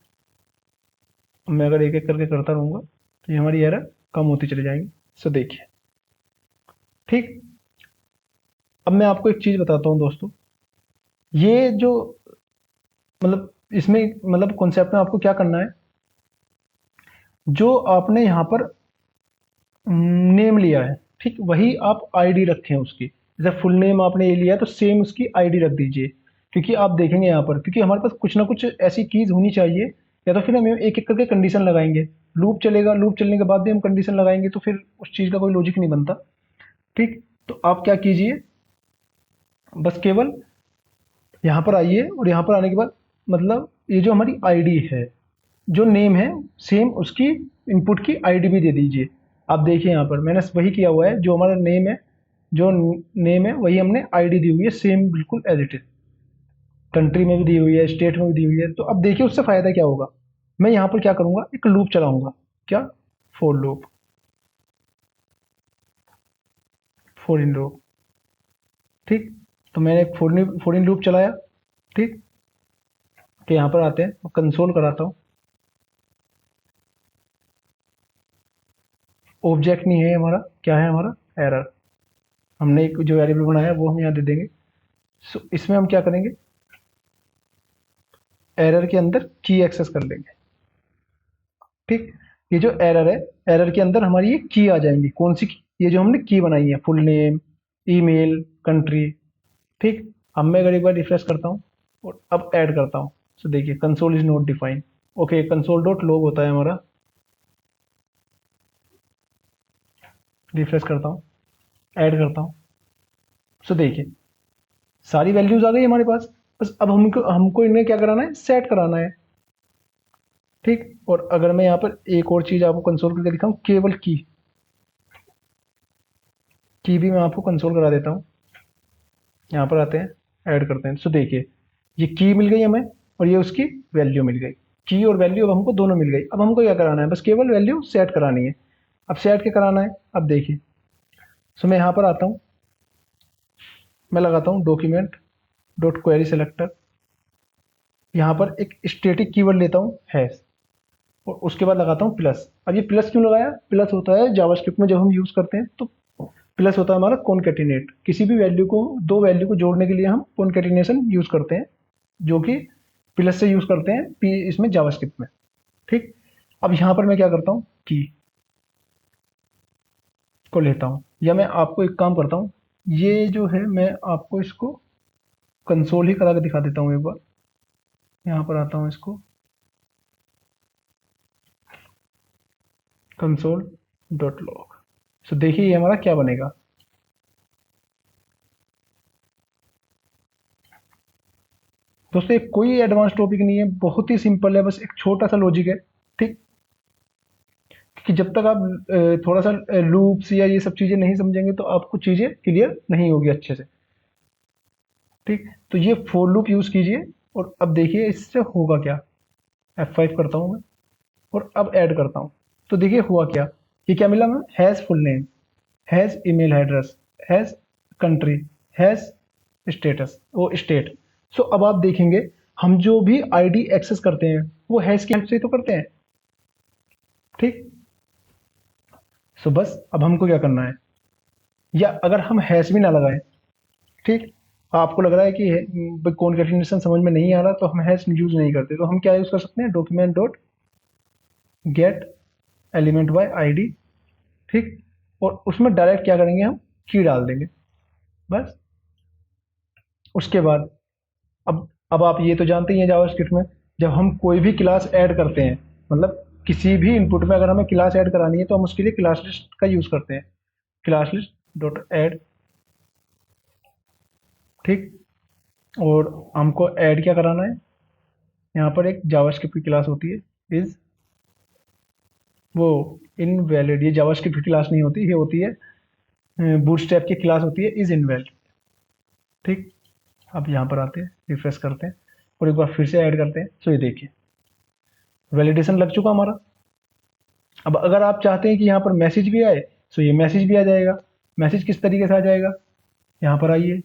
मैं अगर एक एक करके करता रहूँगा तो ये हमारी एरर कम होती चली जाएंगी। सो देखिए ठीक। अब मैं आपको एक चीज़ बताता हूँ दोस्तों, ये जो मतलब इसमें मतलब कॉन्सेप्ट में आपको क्या करना है, जो आपने यहाँ पर नेम लिया है ठीक वही आप आईडी रखें उसकी। जैसे फुल नेम आपने ये लिया है तो सेम उसकी आईडी रख दीजिए, क्योंकि आप देखेंगे यहाँ पर क्योंकि हमारे पास कुछ ना कुछ ऐसी कीज होनी चाहिए, या तो फिर हम एक एक करके कंडीशन लगाएंगे। लूप चलेगा, लूप चलने के बाद भी हम कंडीशन लगाएंगे तो फिर उस चीज़ का कोई लॉजिक नहीं बनता। ठीक, तो आप क्या कीजिए, बस केवल यहाँ पर आइए और यहाँ पर आने के बाद मतलब ये जो हमारी आईडी है, जो नेम है सेम उसकी इनपुट की आईडी भी दे दीजिए। आप देखिए यहाँ पर मैंने वही किया हुआ है, जो हमारा नेम है, जो नेम है वही हमने आईडी दी हुई है सेम बिल्कुल एज इट इज। कंट्री में भी दी हुई है, स्टेट में भी दी हुई है। तो अब देखिए उससे फायदा क्या होगा, मैं यहाँ पर क्या करूँगा, एक लूप चलाऊंगा। क्या? For loop, for in loop. ठीक, तो मैंने एक फॉर इन लूप चलाया। ठीक, तो यहाँ पर आते हैं, कंसोल कराता हूँ। ऑब्जेक्ट नहीं है हमारा, क्या है हमारा? एरर। हमने एक जो वेरिएबल बनाया है वो हम यहाँ दे देंगे। सो इसमें हम क्या करेंगे, एरर के अंदर की एक्सेस कर लेंगे। ठीक, ये जो एरर है, एरर के अंदर हमारी ये की आ जाएंगी। कौन सी की? ये जो हमने की बनाई है, फुल नेम, ईमेल, कंट्री। ठीक, अब मैं अगर एक बार रिफ्रेश करता हूँ और अब ऐड करता हूँ, तो देखिए console is not defined. Okay, console dot log होता है हमारा। रिफ्रेश करता हूँ, ऐड करता हूँ, सो देखिए सारी वैल्यूज आ गई हमारे पास। बस अब हमको हमको इन्हें क्या कराना है, सेट कराना है। ठीक, और अगर मैं यहाँ पर एक और चीज़ आपको कंसोल करके दिखाऊँ, केवल की भी मैं आपको कंसोल करा देता हूँ। यहाँ पर आते हैं, ऐड करते हैं। सो देखिए ये की मिल गई हमें और ये उसकी वैल्यू मिल गई। की और वैल्यू अब हमको दोनों मिल गई। अब हमको क्या कराना है, बस केवल वैल्यू सेट करानी है। अब सेट क्या कराना है, अब देखिए। सो मैं यहाँ पर आता हूँ, मैं लगाता हूँ डॉक्यूमेंट डॉट क्वेरी सेलेक्टर। यहाँ पर एक स्टैटिक कीवर्ड लेता हूँ हैश, और उसके बाद लगाता हूँ प्लस। अब ये प्लस क्यों लगाया? प्लस होता है जावास्क्रिप्ट में जब हम यूज़ करते हैं तो प्लस होता है हमारा कॉन्केटिनेट। किसी भी वैल्यू को, दो वैल्यू को जोड़ने के लिए हम कॉन्केटिनेशन यूज़ करते हैं, जो कि प्लस से यूज़ करते हैं इसमें जावास्क्रिप्ट में। ठीक, अब यहाँ पर मैं क्या करता हूँ, की को लेता हूँ, या मैं आपको एक काम करता हूँ, ये जो है मैं आपको इसको कंसोल ही करा के दिखा देता हूँ एक बार। यहाँ पर आता हूँ, इसको कंसोल डॉट लॉग। सो देखिए ये हमारा क्या बनेगा। दोस्तों ये कोई एडवांस टॉपिक नहीं है, बहुत ही सिंपल है, बस एक छोटा सा लॉजिक है। ठीक, कि जब तक आप थोड़ा सा लूप्स या ये सब चीज़ें नहीं समझेंगे तो आपको चीज़ें क्लियर नहीं होगी अच्छे से। ठीक, तो ये फॉर लूप यूज़ कीजिए और अब देखिए इससे होगा क्या। F5 करता हूँ मैं और अब ऐड करता हूँ, तो देखिए हुआ क्या। ये क्या मिला हमें? Has full name, has email address, has country, has status, वो स्टेट। सो अब आप देखेंगे हम जो भी आईडी एक्सेस करते हैं वो हैज़ की हेल्प से ही तो करते हैं। ठीक, सो बस अब हमको क्या करना है, या अगर हम हैश भी ना लगाएं, ठीक, आपको लग रहा है कि कॉन्केटिनेशन समझ में नहीं आ रहा तो हम हैश यूज नहीं करते, तो हम क्या यूज कर सकते हैं, document dot gate element by ID. ठीक, और उसमें डायरेक्ट क्या करेंगे, हम की डाल देंगे बस। उसके बाद अब आप ये तो जानते ही हैं जावास्क्रिप्ट में जब हम कोई भी क्लास ऐड करते हैं, मतलब किसी भी इनपुट में अगर हमें क्लास ऐड करानी है तो हम उसके लिए क्लास लिस्ट का यूज करते हैं। Class list dot add. ठीक, और हमको ऐड क्या कराना है, यहाँ पर एक जावास्क्रिप्ट की क्लास होती है इज, वो इनवैलिड, ये जावास्क्रिप्ट की क्लास नहीं होती, ये होती है बूटस्ट्रैप की क्लास होती है इज इनवैलिड। ठीक, अब यहाँ पर आते हैं, रिफ्रेश करते हैं और एक बार फिर से ऐड करते हैं। सो ये देखिए वैलिडेशन लग चुका हमारा। अब अगर आप चाहते हैं कि यहाँ पर मैसेज भी आए, सो ये मैसेज भी आ जाएगा। मैसेज किस तरीके से आ जाएगा, यहाँ पर आइए,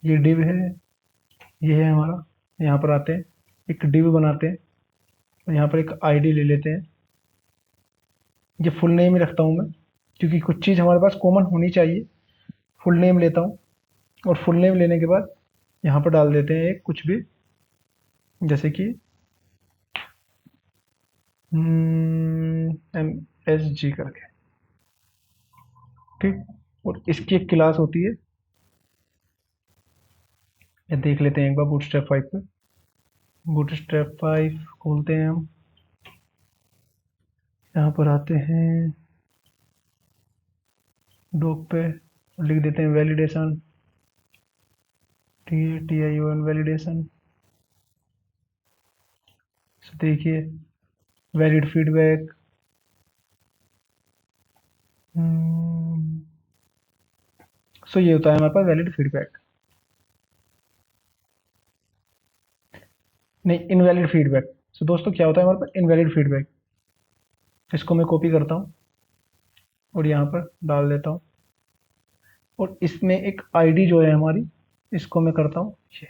ये डिव है, ये है हमारा। यहाँ पर आते हैं, एक डिव बनाते हैं और यहाँ पर एक आईडी ले लेते हैं। ये फुल नेम ही रखता हूँ मैं, क्योंकि कुछ चीज़ हमारे पास कॉमन होनी चाहिए। फुल नेम लेता हूँ और फुल नेम लेने के बाद यहाँ पर डाल देते हैं एक कुछ भी, जैसे कि MSG करके। ठीक। और इसकी एक क्लास होती है, ये देख लेते हैं एक बार बूटस्ट्रैप 5 पे। बूटस्ट्रैप 5 खोलते हैं हम, यहाँ पर आते हैं डॉक पे और लिख देते हैं वैलिडेशन, TION वैलिडेशन। देखिए वैलिड फीडबैक। सो ये होता है हमारे पास वैलिड फीडबैक, नहीं इनवैलिड फीडबैक। सो दोस्तों क्या होता है हमारे पास इनवैलिड फीडबैक। इसको मैं कॉपी करता हूँ और यहाँ पर डाल देता हूँ और इसमें एक आईडी जो है हमारी, इसको मैं करता हूँ ये।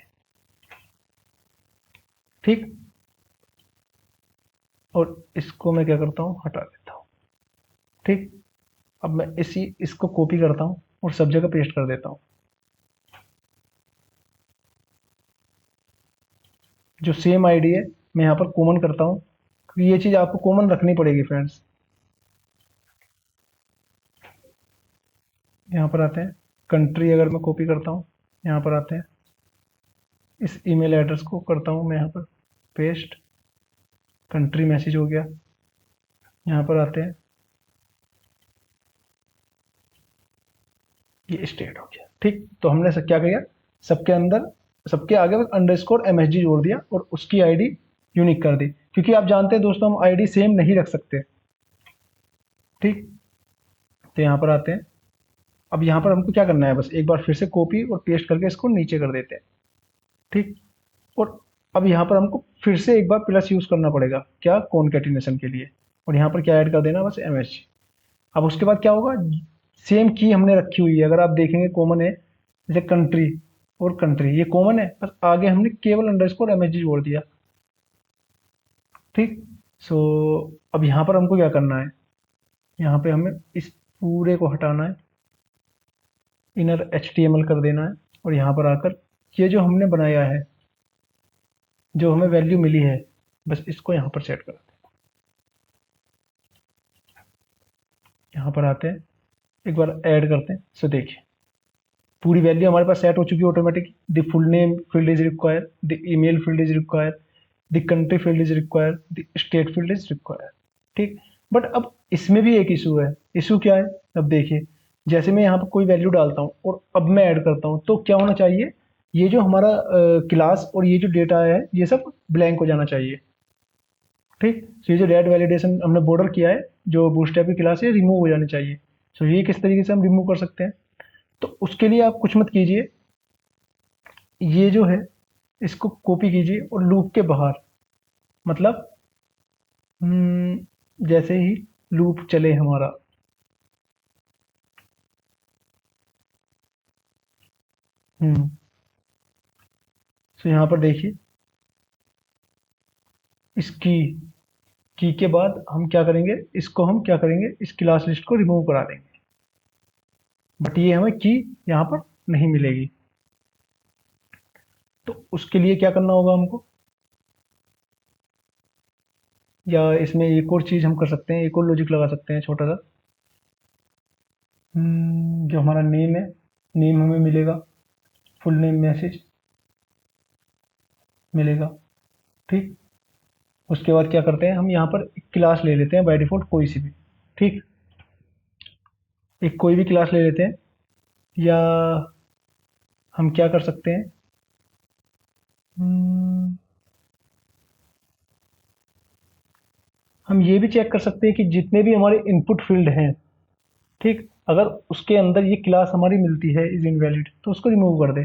ठीक। और इसको मैं क्या करता हूँ, हटा देता हूँ। ठीक। अब मैं इसको कॉपी करता हूँ और सब जगह पेस्ट कर देता हूँ। जो सेम आईडी है मैं यहाँ पर कॉमन करता हूँ, क्योंकि ये चीज़ आपको कॉमन रखनी पड़ेगी फ्रेंड्स। यहाँ पर आते हैं, कंट्री अगर मैं कॉपी करता हूँ, यहाँ पर आते हैं, इस ईमेल एड्रेस को करता हूँ मैं यहाँ पर पेस्ट। कंट्री मैसेज हो गया। यहाँ पर आते हैं, ये स्टेट हो गया। ठीक। तो हमने सब क्या किया, सबके अंदर, सबके आगे बस अंडरस्कोर MSG जोड़ दिया और उसकी आईडी यूनिक कर दी, क्योंकि आप जानते हैं दोस्तों हम आईडी सेम नहीं रख सकते। ठीक। तो यहाँ पर आते हैं, अब यहाँ पर हमको क्या करना है, बस एक बार फिर से कॉपी और पेस्ट करके इसको नीचे कर देते हैं। ठीक। और अब यहाँ पर हमको फिर से एक बार प्लस यूज करना पड़ेगा, क्या, कॉन्केटिनेशन के लिए। और यहाँ पर क्या ऐड कर देना, बस MSG। अब उसके बाद क्या होगा, सेम की हमने रखी हुई है, अगर आप देखेंगे कॉमन है, जैसे कंट्री और कंट्री ये कॉमन है, बस आगे हमने केवल अंडरस्कोर MSG जोड़ दिया। ठीक। सो अब यहाँ पर हमको क्या करना है, यहाँ पे हमें इस पूरे को हटाना है, इनर HTML कर देना है और यहाँ पर आकर ये जो हमने बनाया है, जो हमें वैल्यू मिली है, बस इसको यहाँ पर सेट कर दें। यहाँ पर आते हैं, एक बार ऐड करते हैं। सो देखिए पूरी वैल्यू हमारे पास सेट हो चुकी है automatic. The full name field is require, the email field is require, the country field is require, the state field is require. ठीक। बट अब इसमें भी एक इशू है। इशू क्या है, अब देखिए जैसे मैं यहाँ पर कोई वैल्यू डालता हूँ और अब मैं ऐड करता हूँ, तो क्या होना चाहिए, ये जो हमारा क्लास और ये जो डेटा है ये सब ब्लैंक हो जाना चाहिए। ठीक। तो ये जो रेड वैलिडेशन हमने बॉर्डर किया है, जो बूटस्ट्रैप की क्लास है, रिमूव हो जानी चाहिए। तो ये किस तरीके से हम रिमूव कर सकते हैं, तो उसके लिए आप कुछ मत कीजिए, ये जो है इसको कॉपी कीजिए और लूप के बाहर, मतलब जैसे ही लूप चले हमारा, हम्म तो यहाँ पर देखिए इसकी की के बाद हम क्या करेंगे, इसको हम क्या करेंगे, इस क्लास लिस्ट को रिमूव करा देंगे। बट ये हमें की यहाँ पर नहीं मिलेगी, तो उसके लिए क्या करना होगा हमको, या इसमें एक और चीज़ हम कर सकते हैं, एक और लॉजिक लगा सकते हैं छोटा सा। जो हमारा नेम है, नेम हमें मिलेगा, फुल नेम मैसेज मिलेगा। ठीक। उसके बाद क्या करते हैं, हम यहाँ पर एक क्लास ले लेते हैं बाय डिफॉल्ट कोई सी भी। ठीक। एक कोई भी क्लास ले लेते हैं, या हम क्या कर सकते हैं, हम्म, हम ये भी चेक कर सकते हैं कि जितने भी हमारे इनपुट फील्ड हैं, ठीक, अगर उसके अंदर ये क्लास हमारी मिलती है इज इनवैलिड, तो उसको रिमूव कर दे।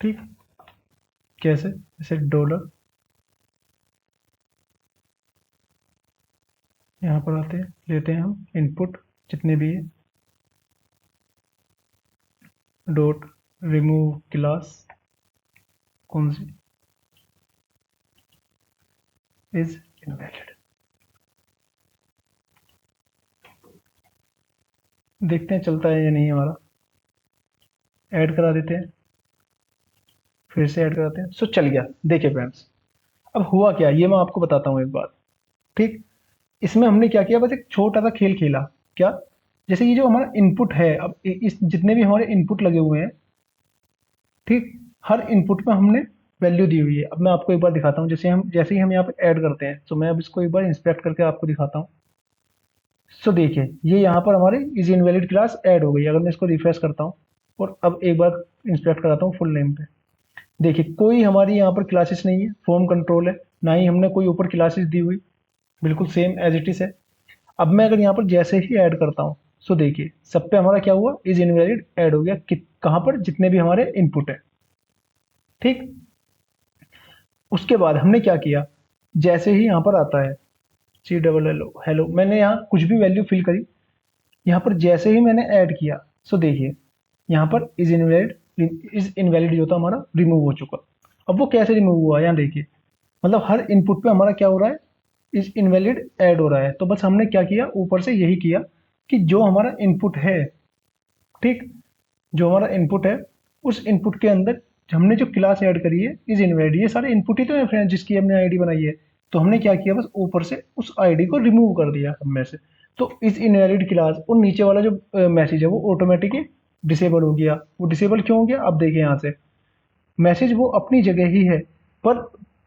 ठीक। कैसे, जैसे डॉलर, यहाँ पर आते हैं, लेते हैं हम इनपुट जितने भी है, डॉट रिमूव क्लास कौन सी इज इनवैलिड। देखते हैं चलता है या नहीं हमारा। ऐड करा देते हैं, फिर से ऐड कराते हैं। सो चल गया। देखिए फ्रेंड्स, अब हुआ क्या ये मैं आपको बताता हूँ एक बात। ठीक, इसमें हमने क्या किया, बस एक छोटा सा खेल खेला। क्या, जैसे ये जो हमारा इनपुट है, अब इस जितने भी हमारे इनपुट लगे हुए हैं, ठीक, हर इनपुट में हमने वैल्यू दी हुई है। अब मैं आपको एक बार दिखाता हूँ, जैसे ही हम यहाँ पे ऐड करते हैं, तो मैं अब इसको एक बार इंस्पेक्ट करके आपको दिखाता हूँ। सो देखिए, ये यहाँ पर हमारी इज इनवैलिड क्लास ऐड हो गई। अगर मैं इसको रिफ्रेश करता हूँ और अब एक बार इंस्पेक्ट कराता हूँ फुल नेम पे, देखिए कोई हमारी यहाँ पर क्लासेस नहीं है, फॉर्म कंट्रोल है, ना ही हमने कोई ऊपर क्लासेस दी हुई, बिल्कुल सेम एज इट इज है। अब मैं अगर यहाँ पर जैसे ही ऐड करता हूँ, सो देखिए सब पे हमारा क्या हुआ, इज इनवैलिड ऐड हो गया। कहाँ पर, जितने भी हमारे इनपुट है। ठीक, उसके बाद हमने क्या किया, जैसे ही यहाँ पर आता है C double L O hello, मैंने यहाँ कुछ भी वैल्यू फिल करी, यहाँ पर जैसे ही मैंने ऐड किया, सो देखिए यहाँ पर इज इनवैलिड जो था हमारा रिमूव हो चुका। अब वो कैसे रिमूव हुआ, यहाँ देखिए, मतलब हर इनपुट पे हमारा क्या हो रहा है, इज इनवैलिड ऐड हो रहा है। तो बस हमने क्या किया, ऊपर से यही किया कि जो हमारा इनपुट है, ठीक, जो हमारा इनपुट है, उस इनपुट के अंदर हमने जो क्लास ऐड करी है इज इनवैलिड, ये सारे इनपुट ही तो है फ्रेंड जिसकी हमने आईडी बनाई है। तो हमने क्या किया, बस ऊपर से उस आईडी को रिमूव कर दिया सब में से। तो इज इनवैलिड क्लास और नीचे वाला जो मैसेज है वो ऑटोमेटिकली डिसेबल हो गया। वो डिसेबल क्यों हो गया, अब देखिए यहाँ से मैसेज वो अपनी जगह ही है, पर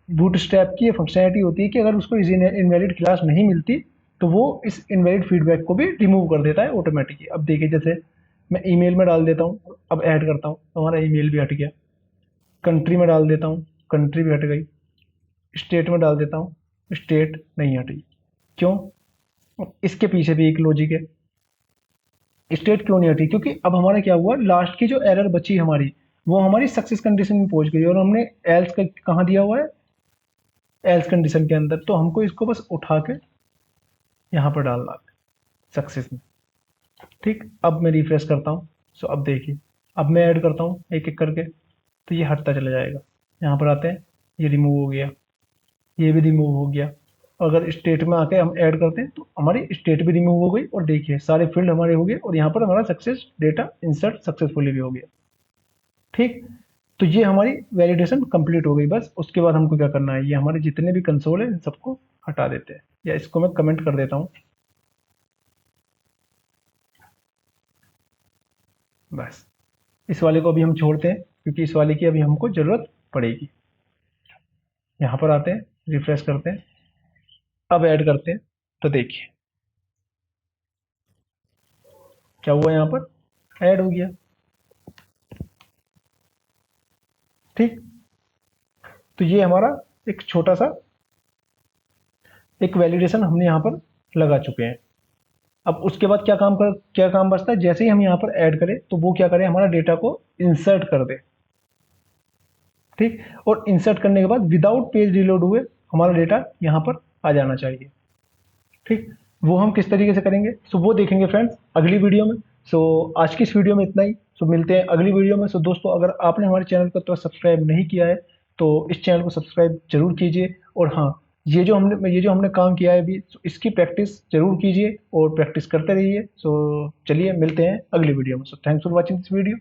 बूटस्ट्रैप की ये फंक्शनैलिटी होती है कि अगर उसको इज इनवैलिड क्लास नहीं मिलती, तो वो इस इनवैलिड फीडबैक को भी रिमूव कर देता है ऑटोमेटिकली। अब देखिए जैसे मैं ईमेल में डाल देता हूँ, अब ऐड करता हूँ तो हमारा ईमेल भी हट गया। कंट्री में डाल देता हूँ, कंट्री भी हट गई। स्टेट में डाल देता हूँ, स्टेट नहीं हटी। क्यों, इसके पीछे भी एक लॉजिक है। स्टेट क्यों नहीं हटी, क्योंकि अब हमारा क्या हुआ, लास्ट की जो एरर बची हमारी, वो हमारी सक्सेस कंडीशन में पहुंच गई और हमने एल्स का कहाँ दिया हुआ है, एल्स कंडीशन के अंदर। तो हमको इसको बस उठा के यहाँ पर डालना है सक्सेस में। ठीक, अब मैं रिफ्रेश करता हूँ। सो अब देखिए, अब मैं ऐड करता हूँ एक एक करके, तो ये हटता चला जाएगा। यहाँ पर आते हैं, ये रिमूव हो गया, ये भी रिमूव हो गया। अगर स्टेट में आके हम ऐड करते हैं तो हमारी स्टेट भी रिमूव हो गई और देखिए सारे फील्ड हमारे हो गए और यहाँ पर हमारा सक्सेस डेटा इंसर्ट सक्सेसफुली भी हो गया। ठीक, तो ये हमारी वैलिडेशन कंप्लीट हो गई। बस उसके बाद हमको क्या करना है, ये हमारे जितने भी कंसोल है इन सबको हटा देते हैं, या इसको मैं कमेंट कर देता हूँ। बस इस वाले को अभी हम छोड़ते हैं क्योंकि इस वाले की अभी हमको ज़रूरत पड़ेगी। यहाँ पर आते हैं, रिफ्रेश करते हैं, अब ऐड करते हैं। तो देखिए क्या हुआ, यहाँ पर ऐड हो गया। ठीक, तो ये हमारा एक छोटा सा एक वैलिडेशन हमने यहाँ पर लगा चुके हैं। अब उसके बाद क्या काम बचता है, जैसे ही हम यहाँ पर ऐड करें तो वो क्या करे, हमारा डेटा को इंसर्ट कर दे। ठीक, और इंसर्ट करने के बाद विदाउट पेज रिलोड हुए हमारा डेटा यहाँ पर आ जाना चाहिए। ठीक, वो हम किस तरीके से करेंगे, सो वो देखेंगे फ्रेंड्स अगली वीडियो में। सो आज की इस वीडियो में इतना ही। सो मिलते हैं अगली वीडियो में। सो दोस्तों, अगर आपने हमारे चैनल को तो सब्सक्राइब नहीं किया है तो इस चैनल को सब्सक्राइब जरूर कीजिए। और हाँ, ये जो हमने काम किया है अभी, इसकी प्रैक्टिस जरूर कीजिए और प्रैक्टिस करते रहिए। सो चलिए मिलते हैं अगली वीडियो में। So thanks for watching this video.